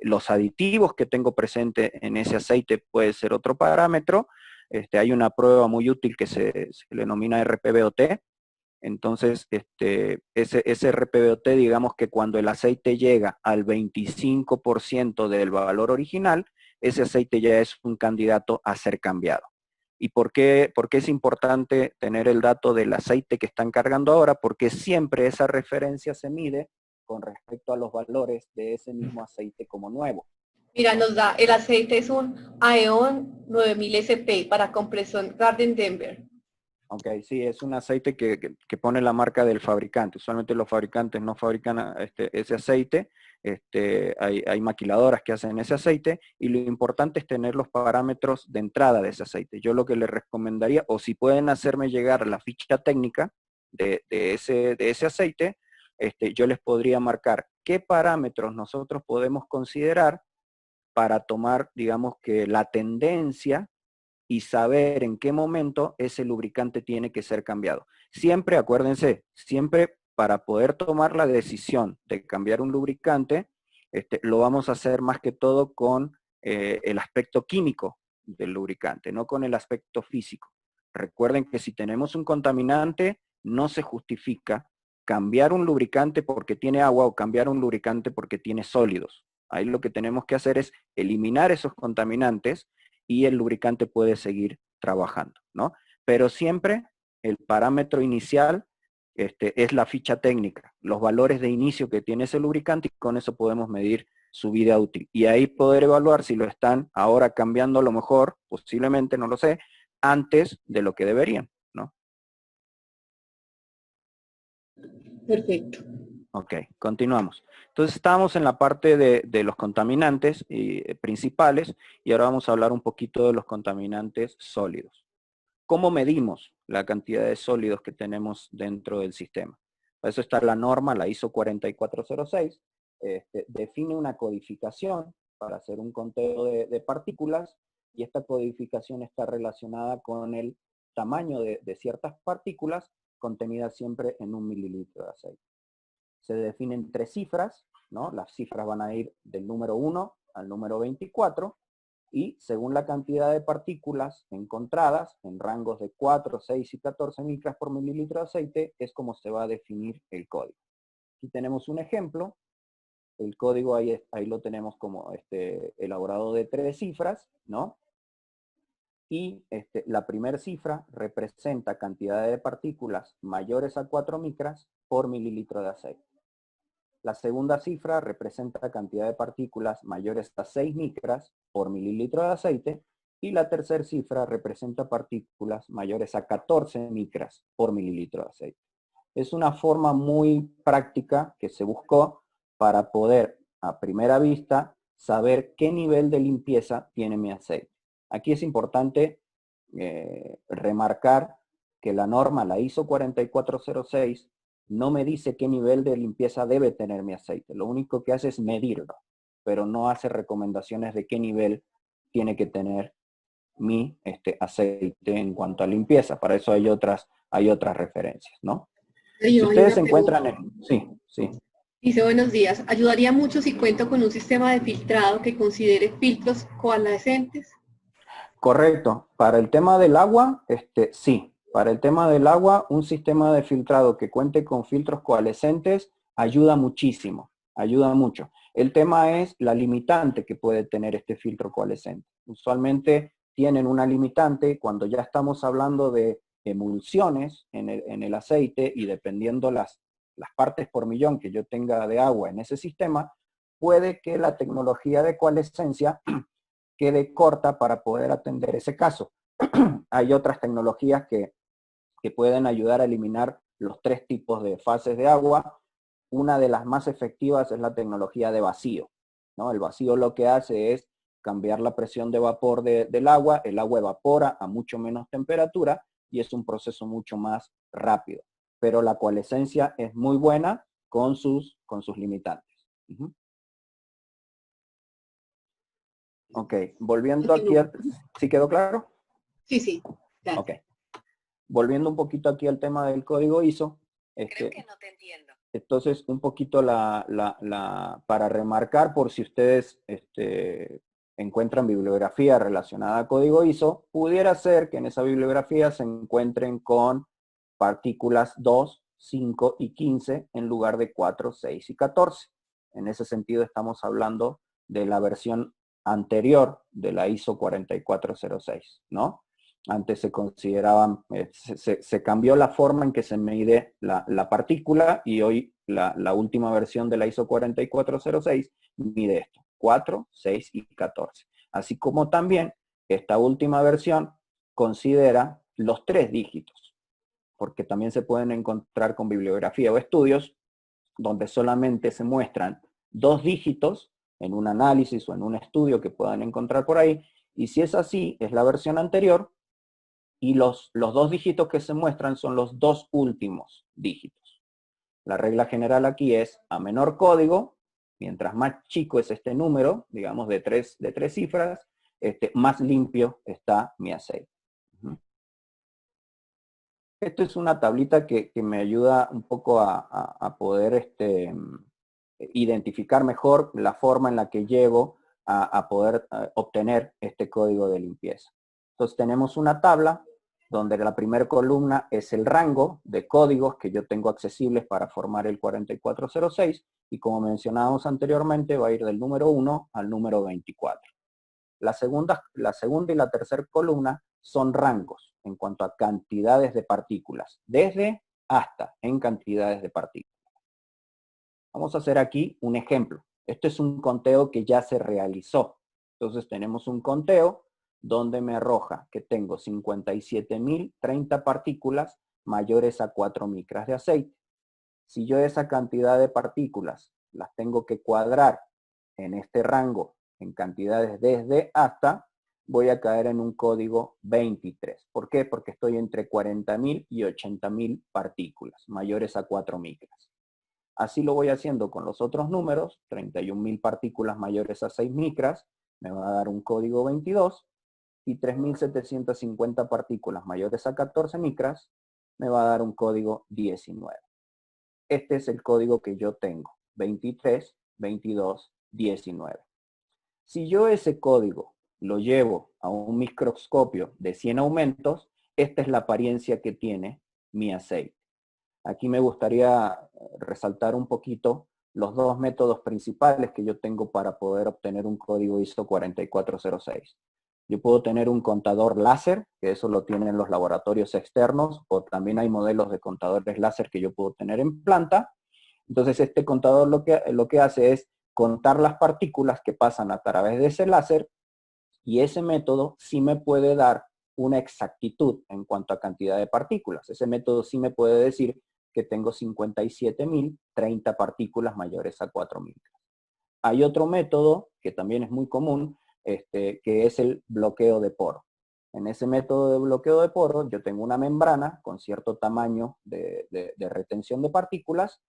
los aditivos que tengo presente en ese aceite puede ser otro parámetro. Hay una prueba muy útil que se le denomina RPBOT. Entonces, ese RPBOT, digamos que cuando el aceite llega al 25% del valor original, ese aceite ya es un candidato a ser cambiado. ¿Y por qué es importante tener el dato del aceite que están cargando ahora? Porque siempre esa referencia se mide con respecto a los valores de ese mismo aceite como nuevo. Mira, nos da, el aceite es un Aeon 9000 SP para compresor Garden Denver. Ok, sí, es un aceite que pone la marca del fabricante. Usualmente los fabricantes no fabrican ese aceite. Hay maquiladoras que hacen ese aceite y lo importante es tener los parámetros de entrada de ese aceite. Yo lo que les recomendaría, o si pueden hacerme llegar la ficha técnica de ese aceite, yo les podría marcar qué parámetros nosotros podemos considerar para tomar, digamos, que la tendencia y saber en qué momento ese lubricante tiene que ser cambiado. Siempre, acuérdense, siempre para poder tomar la decisión de cambiar un lubricante, lo vamos a hacer más que todo con el aspecto químico del lubricante, no con el aspecto físico. Recuerden que si tenemos un contaminante, no se justifica cambiar un lubricante porque tiene agua o cambiar un lubricante porque tiene sólidos. Ahí lo que tenemos que hacer es eliminar esos contaminantes y el lubricante puede seguir trabajando, ¿no? Pero siempre el parámetro inicial es la ficha técnica, los valores de inicio que tiene ese lubricante, y con eso podemos medir su vida útil. Y ahí poder evaluar si lo están ahora cambiando a lo mejor, posiblemente, no lo sé, antes de lo que deberían, ¿no? Perfecto. Ok, continuamos. Entonces estábamos en la parte de los contaminantes principales y ahora vamos a hablar un poquito de los contaminantes sólidos. ¿Cómo medimos la cantidad de sólidos que tenemos dentro del sistema? Para eso está la norma, la ISO 4406, define una codificación para hacer un conteo de partículas y esta codificación está relacionada con el tamaño de ciertas partículas contenidas siempre en 1 mililitro de aceite. Se definen 3 cifras, ¿no? Las cifras van a ir del número 1 al número 24, y según la cantidad de partículas encontradas en rangos de 4, 6 y 14 micras por mililitro de aceite, es como se va a definir el código. Aquí tenemos un ejemplo. El código ahí lo tenemos como elaborado de 3 cifras, ¿no? Y la primera cifra representa cantidad de partículas mayores a 4 micras por mililitro de aceite. La segunda cifra representa cantidad de partículas mayores a 6 micras por mililitro de aceite. Y la tercera cifra representa partículas mayores a 14 micras por mililitro de aceite. Es una forma muy práctica que se buscó para poder, a primera vista, saber qué nivel de limpieza tiene mi aceite. Aquí es importante remarcar que la norma, la ISO 4406, no me dice qué nivel de limpieza debe tener mi aceite. Lo único que hace es medirlo, pero no hace recomendaciones de qué nivel tiene que tener mi aceite en cuanto a limpieza. Para eso hay otras referencias, ¿no? Si ustedes se encuentran en... Sí. Dice, buenos días. ¿Ayudaría mucho si cuento con un sistema de filtrado que considere filtros coalescentes? Correcto. Para el tema del agua, sí. Para el tema del agua, un sistema de filtrado que cuente con filtros coalescentes ayuda muchísimo, ayuda mucho. El tema es la limitante que puede tener este filtro coalescente. Usualmente tienen una limitante cuando ya estamos hablando de emulsiones en el aceite y dependiendo las partes por millón que yo tenga de agua en ese sistema, puede que la tecnología de coalescencia quede corta para poder atender ese caso. Hay otras tecnologías que pueden ayudar a eliminar los 3 tipos de fases de agua. Una de las más efectivas es la tecnología de vacío, ¿no? El vacío lo que hace es cambiar la presión de vapor del agua, el agua evapora a mucho menos temperatura y es un proceso mucho más rápido. Pero la coalescencia es muy buena con sus limitantes. Ok, volviendo aquí, ¿sí quedó claro? Sí, claro. Ok. Volviendo un poquito aquí al tema del código ISO. Creo que no te entiendo. Entonces, un poquito para remarcar, por si ustedes encuentran bibliografía relacionada a código ISO, pudiera ser que en esa bibliografía se encuentren con partículas 2, 5 y 15 en lugar de 4, 6 y 14. En ese sentido estamos hablando de la versión anterior de la ISO 4406, ¿no? Antes se consideraban, se cambió la forma en que se mide la partícula y hoy la última versión de la ISO 4406 mide esto, 4, 6 y 14. Así como también esta última versión considera los 3 dígitos, porque también se pueden encontrar con bibliografía o estudios donde solamente se muestran 2 dígitos en un análisis o en un estudio que puedan encontrar por ahí, y si es así, es la versión anterior, y los 2 dígitos que se muestran son los 2 últimos dígitos. La regla general aquí es, a menor código, mientras más chico es este número, digamos de 3 cifras, más limpio está mi aceite. Esto es una tablita que me ayuda un poco a poder identificar mejor la forma en la que llego a poder obtener este código de limpieza. Entonces tenemos una tabla donde la primera columna es el rango de códigos que yo tengo accesibles para formar el 4406 y como mencionábamos anteriormente va a ir del número 1 al número 24. La segunda y la tercera columna son rangos en cuanto a cantidades de partículas, desde hasta en cantidades de partículas. Vamos a hacer aquí un ejemplo. Este es un conteo que ya se realizó. Entonces tenemos un conteo donde me arroja que tengo 57.030 partículas mayores a 4 micras de aceite. Si yo esa cantidad de partículas las tengo que cuadrar en este rango, en cantidades desde hasta, voy a caer en un código 23. ¿Por qué? Porque estoy entre 40.000 y 80.000 partículas mayores a 4 micras. Así lo voy haciendo con los otros números, 31.000 partículas mayores a 6 micras, me va a dar un código 22, y 3.750 partículas mayores a 14 micras, me va a dar un código 19. Este es el código que yo tengo, 23, 22, 19. Si yo ese código lo llevo a un microscopio de 100 aumentos, esta es la apariencia que tiene mi aceite. Aquí me gustaría resaltar un poquito los dos métodos principales que yo tengo para poder obtener un código ISO 4406. Yo puedo tener un contador láser, que eso lo tienen los laboratorios externos, o también hay modelos de contadores láser que yo puedo tener en planta. Entonces este contador lo que hace es contar las partículas que pasan a través de ese láser, y ese método sí me puede dar una exactitud en cuanto a cantidad de partículas. Ese método sí me puede decir que tengo 57.030 partículas mayores a 4 micras. Hay otro método que también es muy común, que es el bloqueo de poro. En ese método de bloqueo de poro yo tengo una membrana con cierto tamaño de retención de partículas,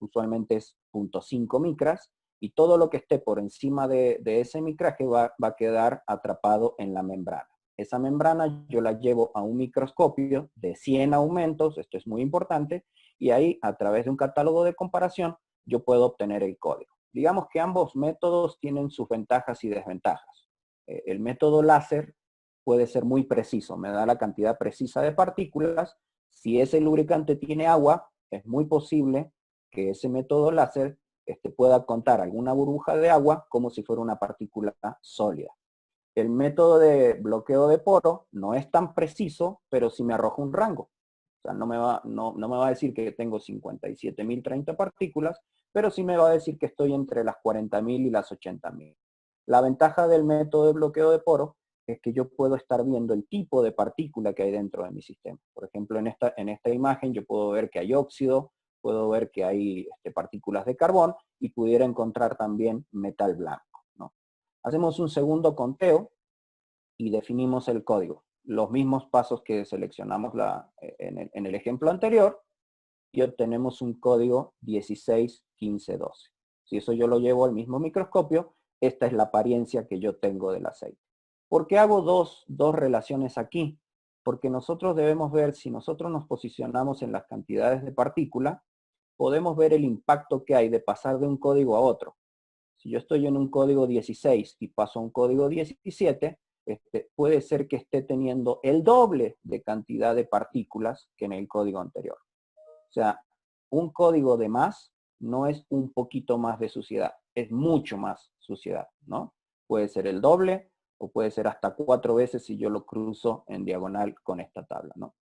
usualmente es 0.5 micras, y todo lo que esté por encima de ese micraje va a quedar atrapado en la membrana. Esa membrana yo la llevo a un microscopio de 100 aumentos, esto es muy importante, y ahí a través de un catálogo de comparación yo puedo obtener el código. Digamos que ambos métodos tienen sus ventajas y desventajas. El método láser puede ser muy preciso, me da la cantidad precisa de partículas. Si ese lubricante tiene agua, es muy posible que ese método láser pueda contar alguna burbuja de agua como si fuera una partícula sólida. El método de bloqueo de poro no es tan preciso, pero sí me arroja un rango. O sea, no me va a decir que tengo 57.030 partículas, pero sí me va a decir que estoy entre las 40.000 y las 80.000. La ventaja del método de bloqueo de poro es que yo puedo estar viendo el tipo de partícula que hay dentro de mi sistema. Por ejemplo, en esta imagen yo puedo ver que hay óxido, puedo ver que hay partículas de carbón, y pudiera encontrar también metal blanco, ¿no? Hacemos un segundo conteo y definimos el código. Los mismos pasos que seleccionamos en el ejemplo anterior, y obtenemos un código 161512. Si eso yo lo llevo al mismo microscopio, esta es la apariencia que yo tengo del aceite. ¿Por qué hago dos relaciones aquí? Porque nosotros debemos ver, si nosotros nos posicionamos en las cantidades de partícula, podemos ver el impacto que hay de pasar de un código a otro. Si yo estoy en un código 16 y paso a un código 17, puede ser que esté teniendo el doble de cantidad de partículas que en el código anterior. O sea, un código de más no es un poquito más de suciedad, es mucho más suciedad, ¿no? Puede ser el doble o puede ser hasta 4 veces si yo lo cruzo en diagonal con esta tabla, ¿no?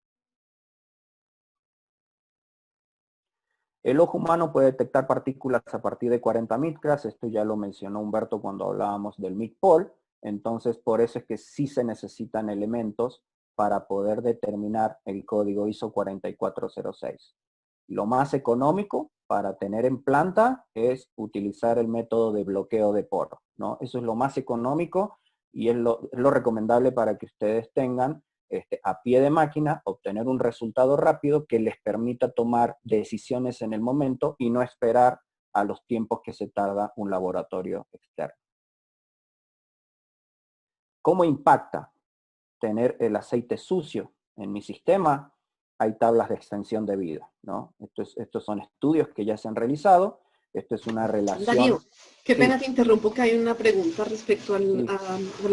El ojo humano puede detectar partículas a partir de 40 micras, esto ya lo mencionó Humberto cuando hablábamos del MIC-POL, entonces por eso es que sí se necesitan elementos para poder determinar el código ISO 4406. Lo más económico para tener en planta es utilizar el método de bloqueo de poro, ¿no? Eso es lo más económico y es lo recomendable para que ustedes tengan a pie de máquina, obtener un resultado rápido que les permita tomar decisiones en el momento y no esperar a los tiempos que se tarda un laboratorio externo. ¿Cómo impacta tener el aceite sucio en mi sistema? Hay tablas de extensión de vida, ¿no? Estos son estudios que ya se han realizado. Esto es una relación... Darío, qué pena Sí. te interrumpo, que hay una pregunta respecto al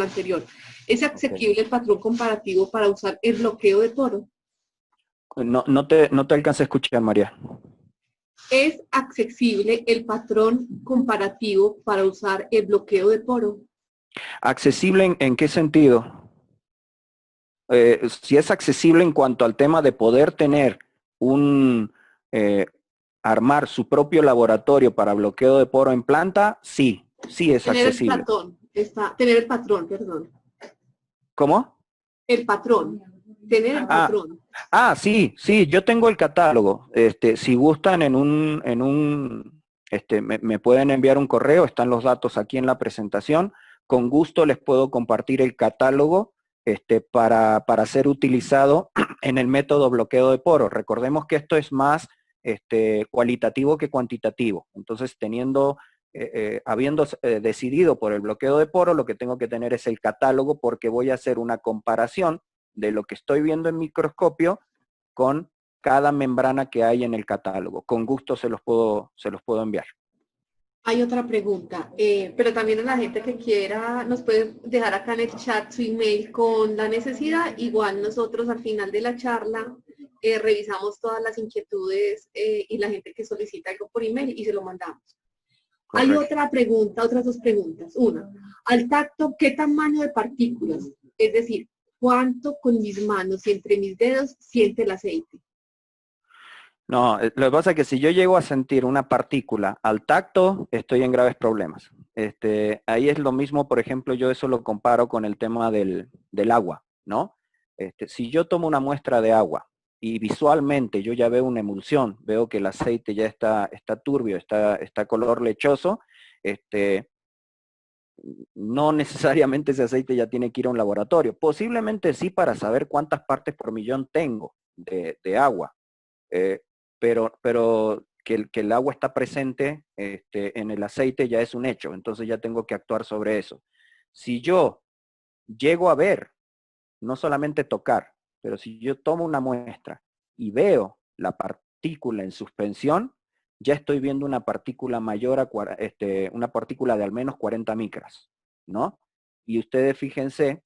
anterior. ¿Es asequible el patrón comparativo para usar el bloqueo de poro? No te alcancé a escuchar, María. ¿Es accesible el patrón comparativo para usar el bloqueo de poro? ¿Accesible en qué sentido? Si es accesible en cuanto al tema de poder tener un armar su propio laboratorio para bloqueo de poro en planta, sí, sí es Tener el accesible. tener el patrón, perdón. ¿Cómo? El patrón. Tener el patrón. Sí, sí, yo tengo el catálogo. Si gustan me pueden enviar un correo, están los datos aquí en la presentación. Con gusto les puedo compartir el catálogo para ser utilizado en el método bloqueo de poro. Recordemos que esto es más cualitativo que cuantitativo. Entonces, habiendo decidido por el bloqueo de poro, lo que tengo que tener es el catálogo porque voy a hacer una comparación de lo que estoy viendo en microscopio con cada membrana que hay en el catálogo. Con gusto se los puedo enviar. Hay otra pregunta, pero también a la gente que quiera nos puede dejar acá en el chat su email con la necesidad. Igual nosotros al final de la charla revisamos todas las inquietudes y la gente que solicita algo por email y se lo mandamos. Correcto. Hay otra pregunta, otras dos preguntas. Una, al tacto, ¿qué tamaño de partículas? Es decir, ¿cuánto con mis manos y entre mis dedos siente el aceite? No, lo que pasa es que si yo llego a sentir una partícula al tacto, estoy en graves problemas. Ahí es lo mismo, por ejemplo, yo eso lo comparo con el tema del agua, ¿no? Si yo tomo una muestra de agua y visualmente yo ya veo una emulsión, veo que el aceite ya está turbio, está color lechoso, no necesariamente ese aceite ya tiene que ir a un laboratorio. Posiblemente sí para saber cuántas partes por millón tengo de agua. Pero que el agua está presente en el aceite ya es un hecho, entonces ya tengo que actuar sobre eso. Si yo llego a ver, no solamente tocar, pero si yo tomo una muestra y veo la partícula en suspensión, ya estoy viendo una partícula mayor a una partícula de al menos 40 micras, ¿no? Y ustedes fíjense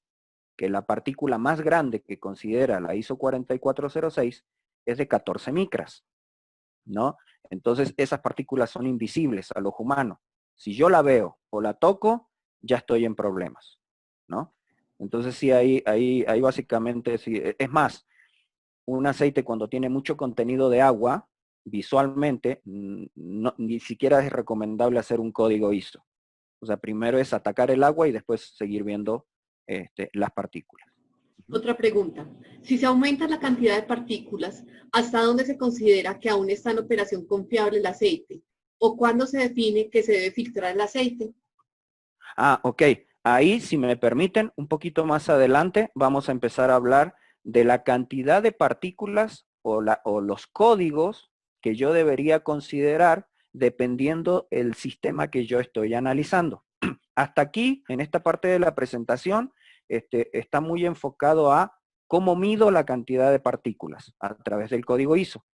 que la partícula más grande que considera la ISO 4406 es de 14 micras, ¿no? Entonces esas partículas son invisibles al ojo humano. Si yo la veo o la toco, ya estoy en problemas, ¿no? Entonces sí, ahí básicamente, sí. Es más, un aceite cuando tiene mucho contenido de agua, visualmente, ni siquiera es recomendable hacer un código ISO. O sea, primero es atacar el agua y después seguir viendo las partículas. Otra pregunta. Si se aumenta la cantidad de partículas, ¿hasta dónde se considera que aún está en operación confiable el aceite? ¿O cuándo se define que se debe filtrar el aceite? Ok. Ahí, si me permiten, un poquito más adelante vamos a empezar a hablar de la cantidad de partículas o los códigos que yo debería considerar dependiendo el sistema que yo estoy analizando. Hasta aquí, en esta parte de la presentación, está muy enfocado a cómo mido la cantidad de partículas a través del código ISO.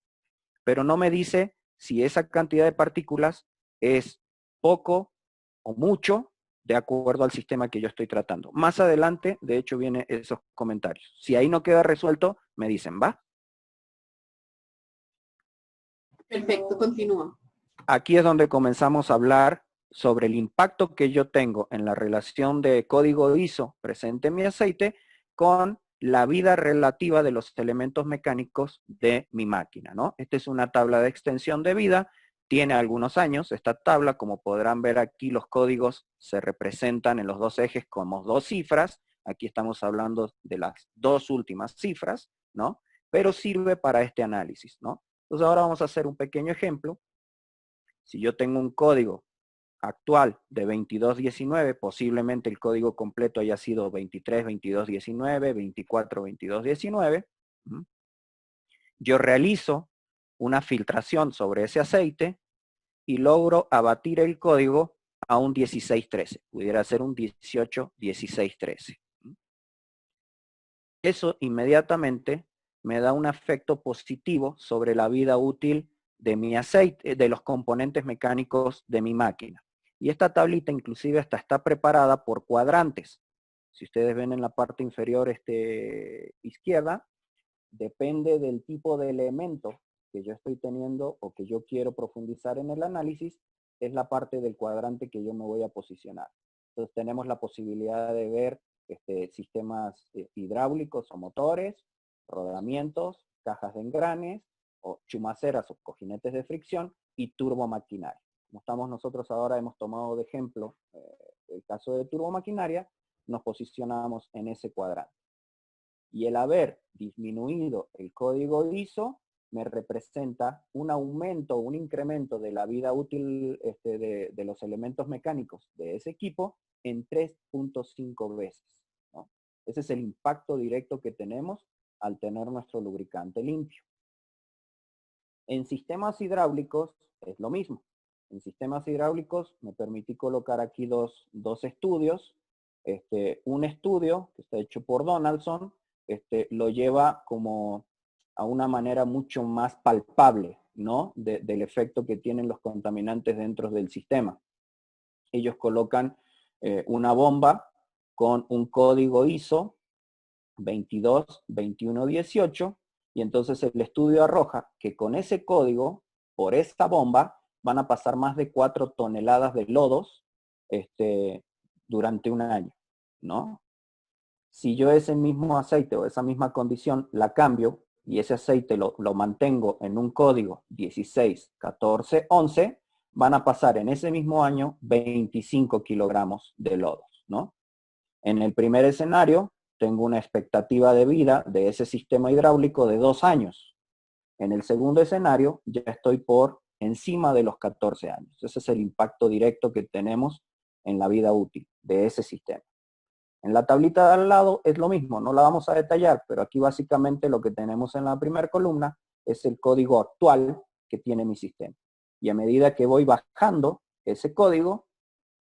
Pero no me dice si esa cantidad de partículas es poco o mucho de acuerdo al sistema que yo estoy tratando. Más adelante, de hecho, vienen esos comentarios. Si ahí no queda resuelto, me dicen, ¿va? Perfecto, continúa. Aquí es donde comenzamos a hablar sobre el impacto que yo tengo en la relación de código ISO presente en mi aceite con la vida relativa de los elementos mecánicos de mi máquina, ¿no? Esta es una tabla de extensión de vida, tiene algunos años esta tabla, como podrán ver aquí los códigos se representan en los dos ejes como dos cifras, aquí estamos hablando de las dos últimas cifras, ¿no? Pero sirve para este análisis, ¿no? Entonces ahora vamos a hacer un pequeño ejemplo. Si yo tengo un código actual de 2219, posiblemente el código completo haya sido 232219, 242219, yo realizo una filtración sobre ese aceite y logro abatir el código a un 1613. Pudiera ser un 181613. Eso inmediatamente me da un efecto positivo sobre la vida útil de mi aceite, de los componentes mecánicos de mi máquina. Y esta tablita inclusive hasta está preparada por cuadrantes. Si ustedes ven en la parte inferior izquierda, depende del tipo de elemento que yo estoy teniendo o que yo quiero profundizar en el análisis, es la parte del cuadrante que yo me voy a posicionar. Entonces tenemos la posibilidad de ver sistemas hidráulicos o motores, rodamientos, cajas de engranes, o chumaceras o cojinetes de fricción, y turbomaquinaria. Como estamos nosotros ahora, hemos tomado de ejemplo el caso de turbomaquinaria, nos posicionamos en ese cuadrante. Y el haber disminuido el código ISO me representa un aumento, un incremento de la vida útil de los elementos mecánicos de ese equipo en 3.5 veces, ¿no? Ese es el impacto directo que tenemos al tener nuestro lubricante limpio. En sistemas hidráulicos es lo mismo. En sistemas hidráulicos me permití colocar aquí dos estudios. Un estudio que está hecho por Donaldson, lo lleva como a una manera mucho más palpable, ¿no? Del efecto que tienen los contaminantes dentro del sistema. Ellos colocan una bomba con un código ISO 222118, y entonces el estudio arroja que con ese código, por esta bomba, van a pasar más de 4 toneladas de lodos durante un año, ¿no? Si yo ese mismo aceite o esa misma condición la cambio y ese aceite lo mantengo en un código 16, 14, 11, van a pasar en ese mismo año 25 kilogramos de lodos, ¿no? En el primer escenario, tengo una expectativa de vida de ese sistema hidráulico de 2 años. En el segundo escenario, ya estoy por encima de los 14 años. Ese es el impacto directo que tenemos en la vida útil de ese sistema. En la tablita de al lado es lo mismo, no la vamos a detallar, pero aquí básicamente lo que tenemos en la primera columna es el código actual que tiene mi sistema. Y a medida que voy bajando ese código,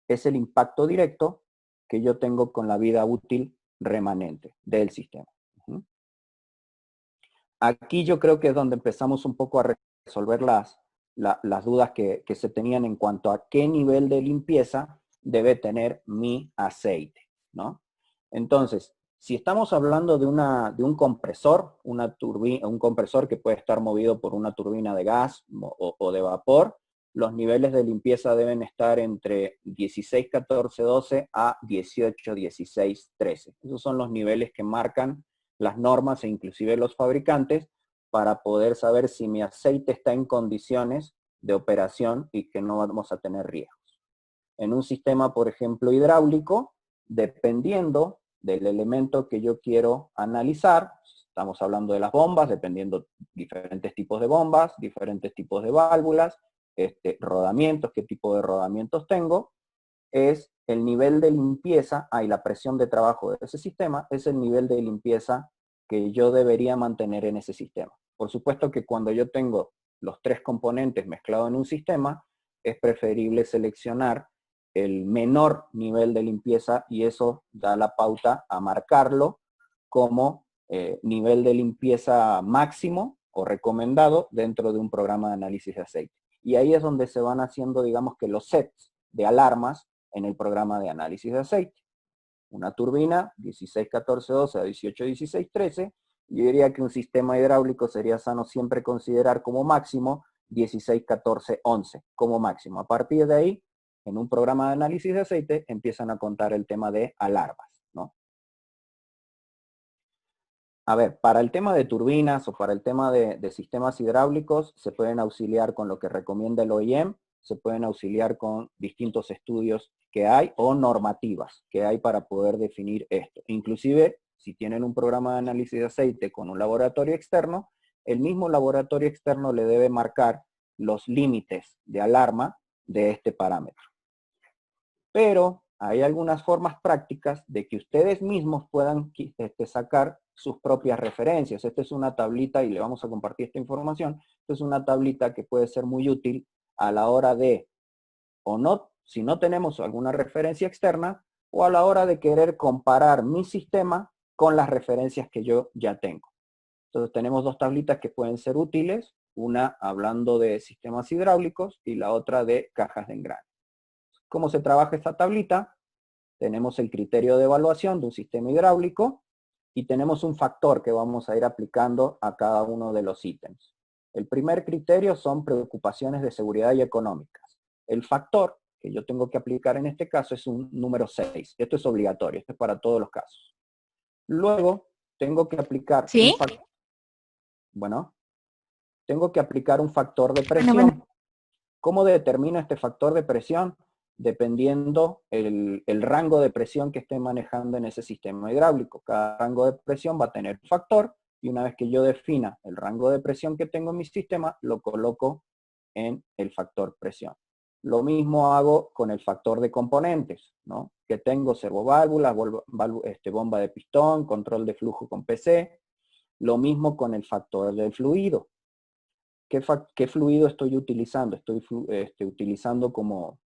es el impacto directo que yo tengo con la vida útil remanente del sistema. Aquí yo creo que es donde empezamos un poco a resolver las dudas que se tenían en cuanto a qué nivel de limpieza debe tener mi aceite, ¿no? Entonces, si estamos hablando de un compresor, un compresor que puede estar movido por una turbina de gas o de vapor, los niveles de limpieza deben estar entre 16, 14, 12 a 18, 16, 13. Esos son los niveles que marcan las normas e inclusive los fabricantes para poder saber si mi aceite está en condiciones de operación y que no vamos a tener riesgos. En un sistema, por ejemplo, hidráulico, dependiendo del elemento que yo quiero analizar, estamos hablando de las bombas, dependiendo diferentes tipos de bombas, diferentes tipos de válvulas, rodamientos, qué tipo de rodamientos tengo, es el nivel de limpieza y la presión de trabajo de ese sistema, es el nivel de limpieza que yo debería mantener en ese sistema. Por supuesto que cuando yo tengo los 3 componentes mezclados en un sistema, es preferible seleccionar el menor nivel de limpieza y eso da la pauta a marcarlo como nivel de limpieza máximo o recomendado dentro de un programa de análisis de aceite. Y ahí es donde se van haciendo, digamos que los sets de alarmas en el programa de análisis de aceite. Una turbina, 16, 14, 12 a 18, 16, 13. Yo diría que un sistema hidráulico sería sano siempre considerar como máximo 16, 14, 11 como máximo. A partir de ahí, en un programa de análisis de aceite, empiezan a contar el tema de alarmas, ¿no? A ver, para el tema de turbinas o para el tema de sistemas hidráulicos, se pueden auxiliar con lo que recomienda el OIM, se pueden auxiliar con distintos estudios que hay o normativas que hay para poder definir esto. Inclusive, si tienen un programa de análisis de aceite con un laboratorio externo, el mismo laboratorio externo le debe marcar los límites de alarma de este parámetro. Pero hay algunas formas prácticas de que ustedes mismos puedan sacar sus propias referencias. Esta es una tablita y le vamos a compartir esta información. Esta es una tablita que puede ser muy útil a la hora de, o no, si no tenemos alguna referencia externa, o a la hora de querer comparar mi sistema con las referencias que yo ya tengo. Entonces tenemos 2 tablitas que pueden ser útiles, una hablando de sistemas hidráulicos y la otra de cajas de engrane. ¿Cómo se trabaja esta tablita? Tenemos el criterio de evaluación de un sistema hidráulico y tenemos un factor que vamos a ir aplicando a cada uno de los ítems. El primer criterio son preocupaciones de seguridad y económicas. El factor que yo tengo que aplicar en este caso es un número 6. Esto es obligatorio, esto es para todos los casos. Luego tengo que aplicar un factor. Bueno. tengo que aplicar un factor de presión. ¿Cómo determino este factor de presión? Dependiendo el rango de presión que esté manejando en ese sistema hidráulico. Cada rango de presión va a tener un factor, y una vez que yo defina el rango de presión que tengo en mi sistema, lo coloco en el factor presión. Lo mismo hago con el factor de componentes, ¿no? Que tengo servoválvulas, bomba de pistón, control de flujo con PC. Lo mismo con el factor del fluido. ¿Qué fluido estoy utilizando? Estoy utilizando como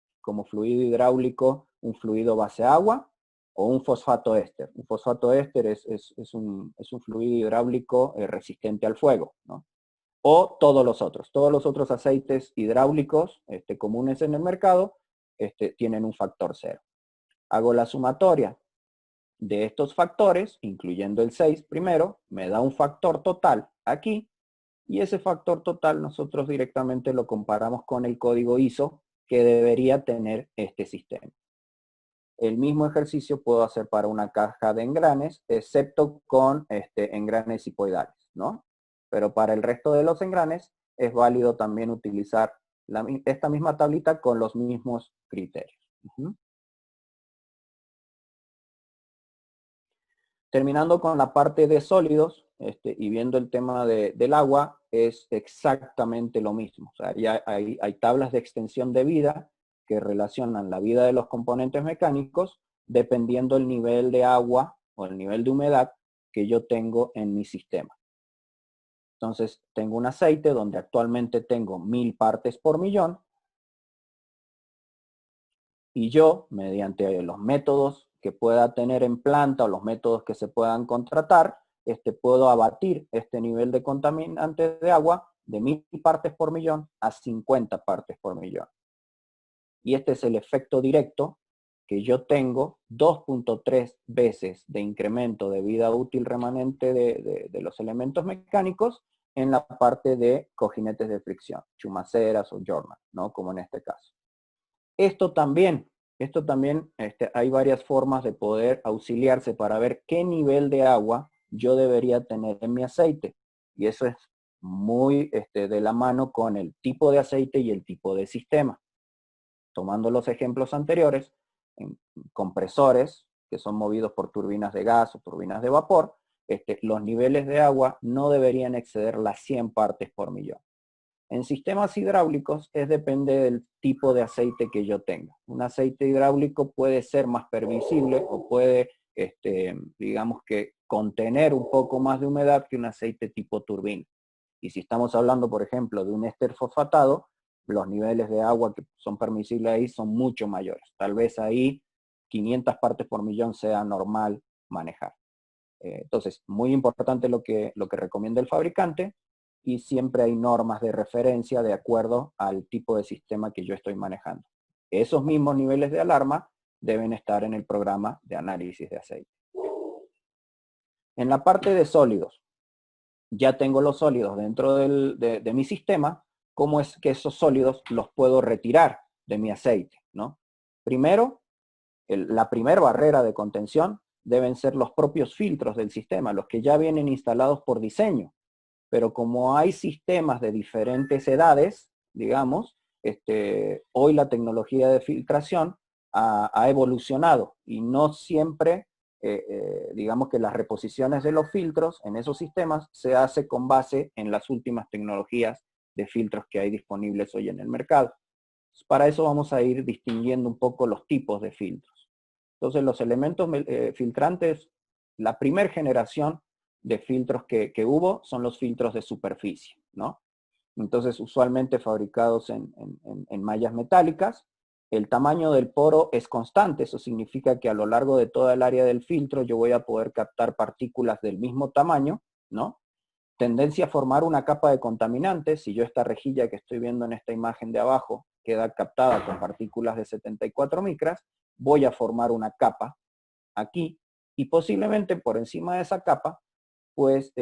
fluido hidráulico un fluido base agua o un fosfato éster. Un fosfato éster es un fluido hidráulico resistente al fuego, ¿no? O todos los otros aceites hidráulicos comunes en el mercado tienen un factor 0. Hago la sumatoria de estos factores, incluyendo el 6 primero, me da un factor total aquí, y ese factor total nosotros directamente lo comparamos con el código ISO que debería tener este sistema. El mismo ejercicio puedo hacer para una caja de engranes, excepto con engranes hipoidales, ¿no? Pero para el resto de los engranes es válido también utilizar esta misma tablita con los mismos criterios. Terminando con la parte de sólidos, y viendo el tema del agua, es exactamente lo mismo. O sea, ya hay tablas de extensión de vida que relacionan la vida de los componentes mecánicos dependiendo el nivel de agua o el nivel de humedad que yo tengo en mi sistema. Entonces, tengo un aceite donde actualmente tengo 1000 partes por millón, y yo, mediante los métodos que pueda tener en planta o los métodos que se puedan contratar, puedo abatir este nivel de contaminantes de agua de 1000 partes por millón a 50 partes por millón. Y este es el efecto directo que yo tengo 2.3 veces de incremento de vida útil remanente de los elementos mecánicos en la parte de cojinetes de fricción, chumaceras o Jordan, ¿no? Como en este caso. Esto también hay varias formas de poder auxiliarse para ver qué nivel de agua yo debería tener en mi aceite. Y eso es muy de la mano con el tipo de aceite y el tipo de sistema. Tomando los ejemplos anteriores, en compresores que son movidos por turbinas de gas o turbinas de vapor, los niveles de agua no deberían exceder las 100 partes por millón. En sistemas hidráulicos depende del tipo de aceite que yo tenga. Un aceite hidráulico puede ser más permisible o puede, digamos que, contener un poco más de humedad que un aceite tipo turbina. Y si estamos hablando, por ejemplo, de un éster fosfatado, los niveles de agua que son permisibles ahí son mucho mayores. Tal vez ahí 500 partes por millón sea normal manejar. Entonces, muy importante lo que recomienda el fabricante, y siempre hay normas de referencia de acuerdo al tipo de sistema que yo estoy manejando. Esos mismos niveles de alarma deben estar en el programa de análisis de aceite. En la parte de sólidos, ya tengo los sólidos dentro de mi sistema. ¿Cómo es que esos sólidos los puedo retirar de mi aceite, ¿no? Primero, la primera barrera de contención deben ser los propios filtros del sistema, los que ya vienen instalados por diseño. Pero como hay sistemas de diferentes edades, digamos, hoy la tecnología de filtración ha evolucionado, y no siempre, digamos que las reposiciones de los filtros en esos sistemas se hace con base en las últimas tecnologías de filtros que hay disponibles hoy en el mercado. Para eso vamos a ir distinguiendo un poco los tipos de filtros. Entonces, los elementos filtrantes, la primera generación de filtros que hubo son los filtros de superficie, ¿no? Entonces, usualmente fabricados en mallas metálicas. El tamaño del poro es constante. Eso significa que a lo largo de toda el área del filtro yo voy a poder captar partículas del mismo tamaño, ¿no? Tendencia a formar una capa de contaminantes. Si yo esta rejilla que estoy viendo en esta imagen de abajo queda captada con partículas de 74 micras, voy a formar una capa aquí, y posiblemente por encima de esa capa, pues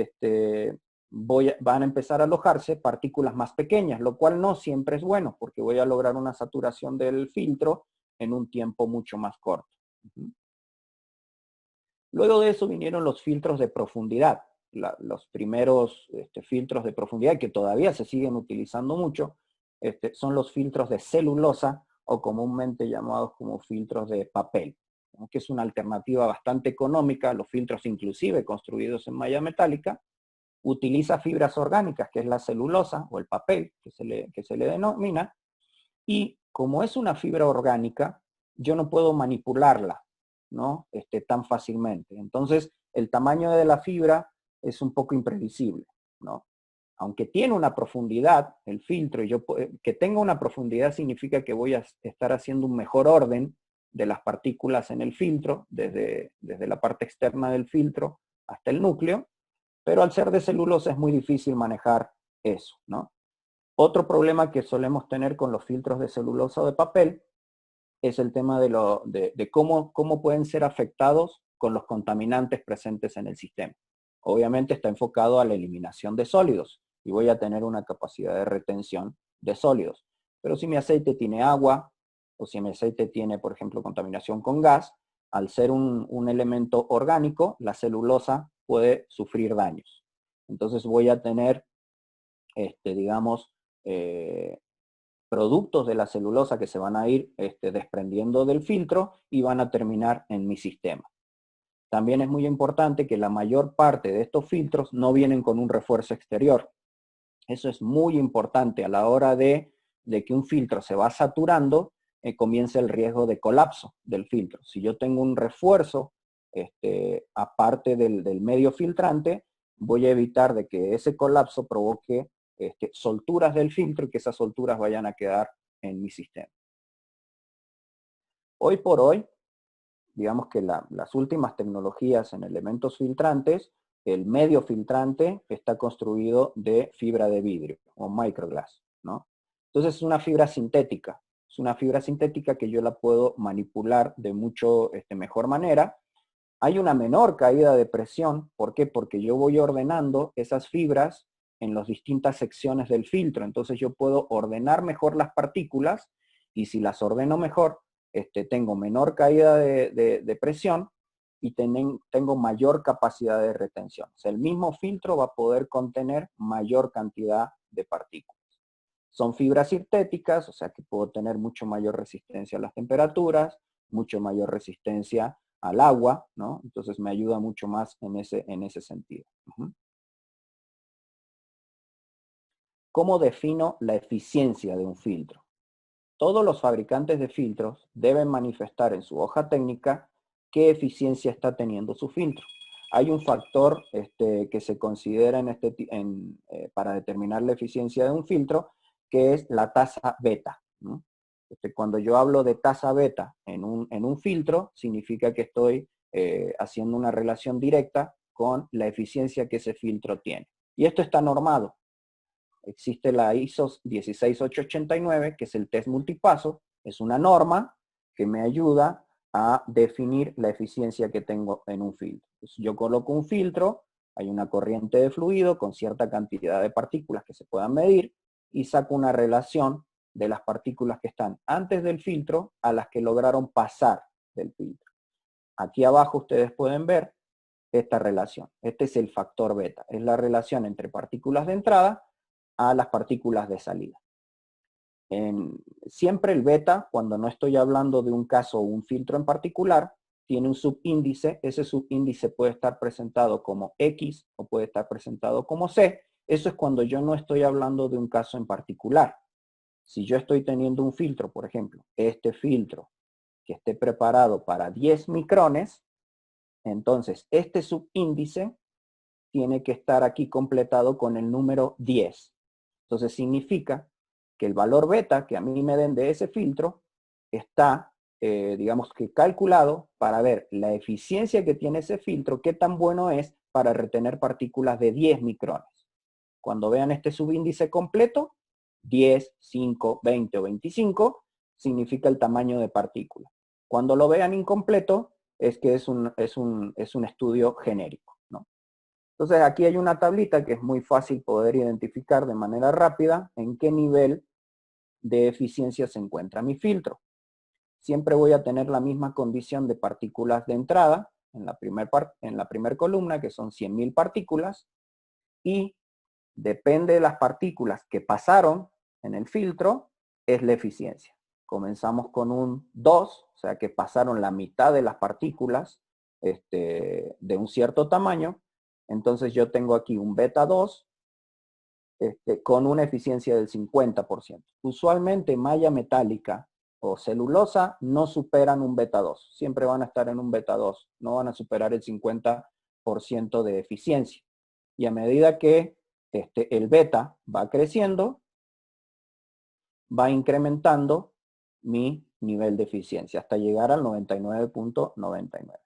van a empezar a alojarse partículas más pequeñas, lo cual no siempre es bueno, porque voy a lograr una saturación del filtro en un tiempo mucho más corto. Luego de eso vinieron los filtros de profundidad. los primeros filtros de profundidad, que todavía se siguen utilizando mucho, son los filtros de celulosa, o comúnmente llamados como filtros de papel, ¿no? Que es una alternativa bastante económica. Los filtros, inclusive construidos en malla metálica, utiliza fibras orgánicas, que es la celulosa o el papel, que se le denomina, y como es una fibra orgánica, yo no puedo manipularla, ¿no? Tan fácilmente. Entonces, el tamaño de la fibra es un poco imprevisible, ¿no? Aunque tiene una profundidad, el filtro, y que tenga una profundidad significa que voy a estar haciendo un mejor orden de las partículas en el filtro, desde la parte externa del filtro hasta el núcleo, pero al ser de celulosa es muy difícil manejar eso, ¿no? Otro problema que solemos tener con los filtros de celulosa o de papel es el tema de cómo pueden ser afectados con los contaminantes presentes en el sistema. Obviamente está enfocado a la eliminación de sólidos y voy a tener una capacidad de retención de sólidos. Pero si mi aceite tiene agua o si mi aceite tiene, por ejemplo, contaminación con gas, al ser un elemento orgánico, la celulosa puede sufrir daños. Entonces voy a tener, digamos, productos de la celulosa que se van a ir desprendiendo del filtro y van a terminar en mi sistema. También es muy importante que la mayor parte de estos filtros no vienen con un refuerzo exterior. Eso es muy importante a la hora de que un filtro se va saturando, comienza el riesgo de colapso del filtro. Si yo tengo un refuerzo aparte del medio filtrante, voy a evitar de que ese colapso provoque solturas del filtro y que esas solturas vayan a quedar en mi sistema. Hoy por hoy, digamos que las últimas tecnologías en elementos filtrantes, el medio filtrante está construido de fibra de vidrio o microglass, ¿no? Entonces es una fibra sintética. Es una fibra sintética que yo la puedo manipular de mucho mejor manera. Hay una menor caída de presión. ¿Por qué? Porque yo voy ordenando esas fibras en las distintas secciones del filtro. Entonces yo puedo ordenar mejor las partículas y si las ordeno mejor, tengo menor caída de presión y tengo mayor capacidad de retención. O sea, el mismo filtro va a poder contener mayor cantidad de partículas. Son fibras sintéticas, o sea que puedo tener mucho mayor resistencia a las temperaturas, mucho mayor resistencia al agua, ¿no? Entonces me ayuda mucho más en ese sentido. ¿Cómo defino la eficiencia de un filtro? Todos los fabricantes de filtros deben manifestar en su hoja técnica qué eficiencia está teniendo su filtro. Hay un factor que se considera para determinar la eficiencia de un filtro, que es la tasa beta, ¿no? Cuando yo hablo de tasa beta en un filtro, significa que estoy haciendo una relación directa con la eficiencia que ese filtro tiene. Y esto está normado. Existe la ISO 16889, que es el test multipaso. Es una norma que me ayuda a definir la eficiencia que tengo en un filtro. Entonces, yo coloco un filtro, hay una corriente de fluido con cierta cantidad de partículas que se puedan medir y saco una relación de las partículas que están antes del filtro a las que lograron pasar del filtro. Aquí abajo ustedes pueden ver esta relación. Este es el factor beta. Es la relación entre partículas de entrada a las partículas de salida. Siempre el beta, cuando no estoy hablando de un caso o un filtro en particular, tiene un subíndice. Ese subíndice puede estar presentado como X o puede estar presentado como C. Eso es cuando yo no estoy hablando de un caso en particular. Si yo estoy teniendo un filtro, por ejemplo, este filtro que esté preparado para 10 micrones, entonces este subíndice tiene que estar aquí completado con el número 10. Entonces significa que el valor beta que a mí me den de ese filtro está, digamos que calculado para ver la eficiencia que tiene ese filtro, qué tan bueno es para retener partículas de 10 micrones. Cuando vean este subíndice completo, 10, 5, 20 o 25, significa el tamaño de partícula. Cuando lo vean incompleto, es que es un estudio genérico, ¿no? Entonces aquí hay una tablita que es muy fácil poder identificar de manera rápida en qué nivel de eficiencia se encuentra mi filtro. Siempre voy a tener la misma condición de partículas de entrada, en la primer columna, que son 100.000 partículas, y depende de las partículas que pasaron en el filtro, es la eficiencia. Comenzamos con un 2, o sea que pasaron la mitad de las partículas de un cierto tamaño. Entonces yo tengo aquí un beta 2 con una eficiencia del 50%. Usualmente malla metálica o celulosa no superan un beta 2. Siempre van a estar en un beta 2. No van a superar el 50% de eficiencia. Y a medida que el beta va creciendo, va incrementando mi nivel de eficiencia hasta llegar al 99.99.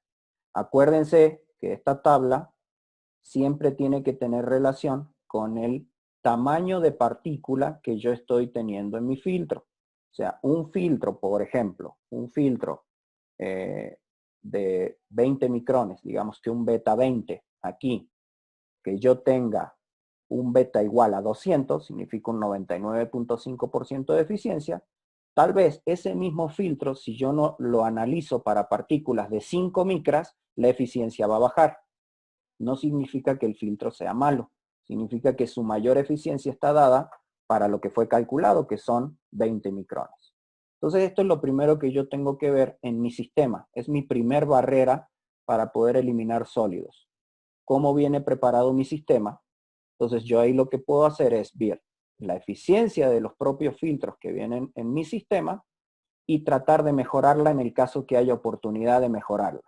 Acuérdense que esta tabla siempre tiene que tener relación con el tamaño de partícula que yo estoy teniendo en mi filtro. O sea, un filtro, por ejemplo, un filtro de 20 micrones, digamos que un beta 20 aquí, que yo tenga un beta igual a 200, significa un 99.5% de eficiencia. Tal vez ese mismo filtro, si yo no lo analizo para partículas de 5 micras, la eficiencia va a bajar. No significa que el filtro sea malo, significa que su mayor eficiencia está dada para lo que fue calculado, que son 20 micrones. Entonces esto es lo primero que yo tengo que ver en mi sistema. Es mi primer barrera para poder eliminar sólidos. ¿Cómo viene preparado mi sistema? Entonces yo ahí lo que puedo hacer es ver la eficiencia de los propios filtros que vienen en mi sistema y tratar de mejorarla en el caso que haya oportunidad de mejorarla.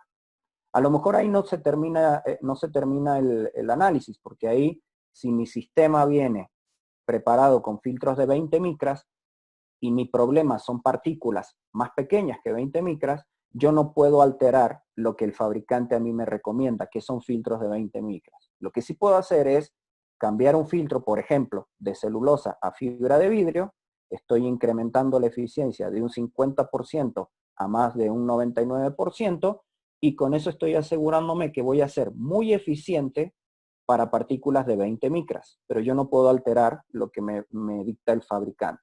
A lo mejor ahí no se termina el análisis, porque ahí si mi sistema viene preparado con filtros de 20 micras y mi problema son partículas más pequeñas que 20 micras, yo no puedo alterar lo que el fabricante a mí me recomienda, que son filtros de 20 micras. Lo que sí puedo hacer es cambiar un filtro, por ejemplo, de celulosa a fibra de vidrio. Estoy incrementando la eficiencia de un 50% a más de un 99%, y con eso estoy asegurándome que voy a ser muy eficiente para partículas de 20 micras, pero yo no puedo alterar lo que me dicta el fabricante.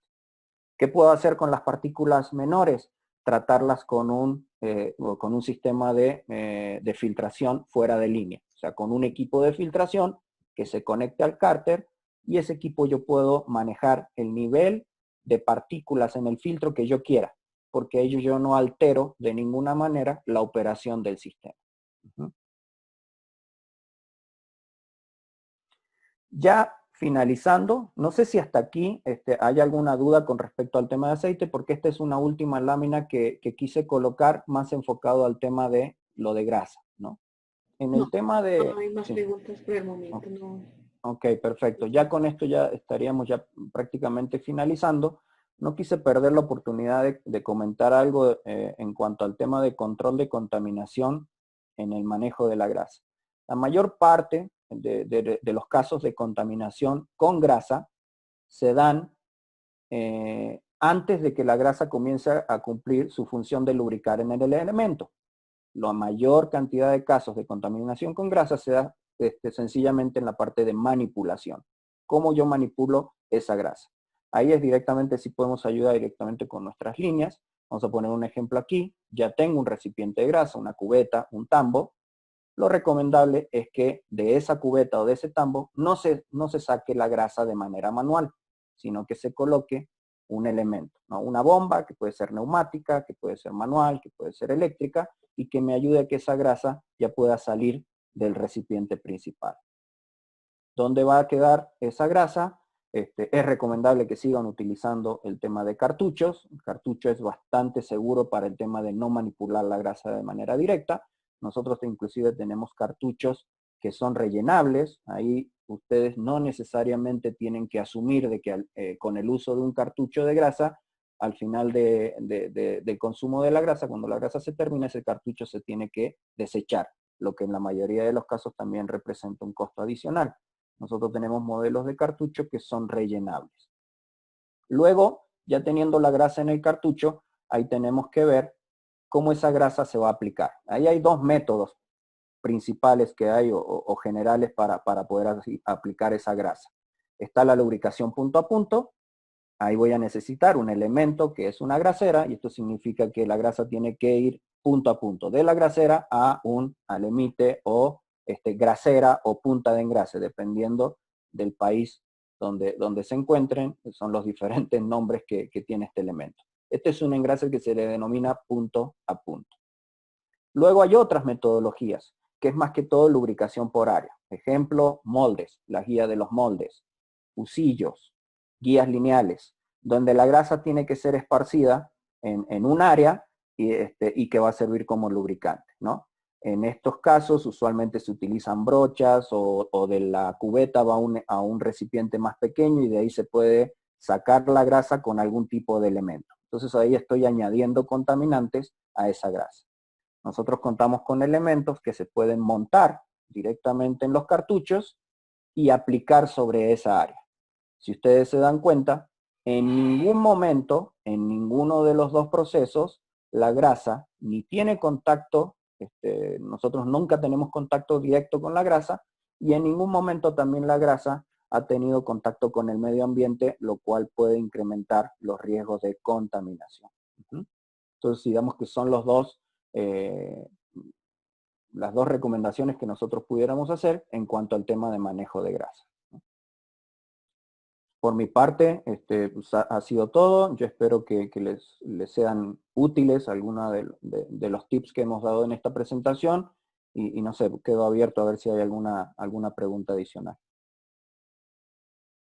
¿Qué puedo hacer con las partículas menores? Tratarlas con un sistema de filtración fuera de línea, o sea, con un equipo de filtración que se conecte al cárter, y ese equipo yo puedo manejar el nivel de partículas en el filtro que yo quiera, porque ello yo no altero de ninguna manera la operación del sistema. Ya finalizando, no sé si hasta aquí hay alguna duda con respecto al tema de aceite, porque esta es una última lámina que quise colocar más enfocado al tema de lo de grasa, ¿no? En el tema de... No hay más preguntas por el momento, no. Ok, perfecto. Ya con esto ya estaríamos ya prácticamente finalizando. No quise perder la oportunidad de comentar algo en cuanto al tema de control de contaminación en el manejo de la grasa. La mayor parte de los casos de contaminación con grasa se dan antes de que la grasa comience a cumplir su función de lubricar en el elemento. La mayor cantidad de casos de contaminación con grasa se da sencillamente en la parte de manipulación. ¿Cómo yo manipulo esa grasa? Ahí es directamente, si podemos ayudar directamente con nuestras líneas. Vamos a poner un ejemplo aquí. Ya tengo un recipiente de grasa, una cubeta, un tambo. Lo recomendable es que de esa cubeta o de ese tambo no se saque la grasa de manera manual, sino que se coloque un elemento, ¿no? Una bomba que puede ser neumática, que puede ser manual, que puede ser eléctrica, y que me ayude a que esa grasa ya pueda salir del recipiente principal. ¿Dónde va a quedar esa grasa? Es recomendable que sigan utilizando el tema de cartuchos. El cartucho es bastante seguro para el tema de no manipular la grasa de manera directa. Nosotros inclusive tenemos cartuchos que son rellenables. Ahí ustedes no necesariamente tienen que asumir de que con el uso de un cartucho de grasa, al final del consumo de la grasa, cuando la grasa se termina, ese cartucho se tiene que desechar, lo que en la mayoría de los casos también representa un costo adicional. Nosotros tenemos modelos de cartucho que son rellenables. Luego, ya teniendo la grasa en el cartucho, ahí tenemos que ver cómo esa grasa se va a aplicar. Ahí hay dos métodos principales que hay o generales para poder así aplicar esa grasa. Está la lubricación punto a punto. Ahí voy a necesitar un elemento que es una grasera, y esto significa que la grasa tiene que ir punto a punto, de la grasera al emite o grasera o punta de engrase, dependiendo del país donde se encuentren, son los diferentes nombres que tiene este elemento. Este es un engrase que se le denomina punto a punto. Luego hay otras metodologías, que es más que todo lubricación por área. Ejemplo, moldes, la guía de los moldes, husillos, guías lineales, donde la grasa tiene que ser esparcida en un área y que va a servir como lubricante, ¿no? En estos casos usualmente se utilizan brochas o de la cubeta va a un recipiente más pequeño y de ahí se puede sacar la grasa con algún tipo de elemento. Entonces ahí estoy añadiendo contaminantes a esa grasa. Nosotros contamos con elementos que se pueden montar directamente en los cartuchos y aplicar sobre esa área. Si ustedes se dan cuenta, en ningún momento, en ninguno de los dos procesos, la grasa ni tiene contacto, nosotros nunca tenemos contacto directo con la grasa, y en ningún momento también la grasa ha tenido contacto con el medio ambiente, lo cual puede incrementar los riesgos de contaminación. Entonces, digamos que son las dos recomendaciones que nosotros pudiéramos hacer en cuanto al tema de manejo de grasa. Por mi parte, pues ha sido todo. Yo espero que les sean útiles algunos de los tips que hemos dado en esta presentación. Y no sé, quedo abierto a ver si hay alguna pregunta adicional.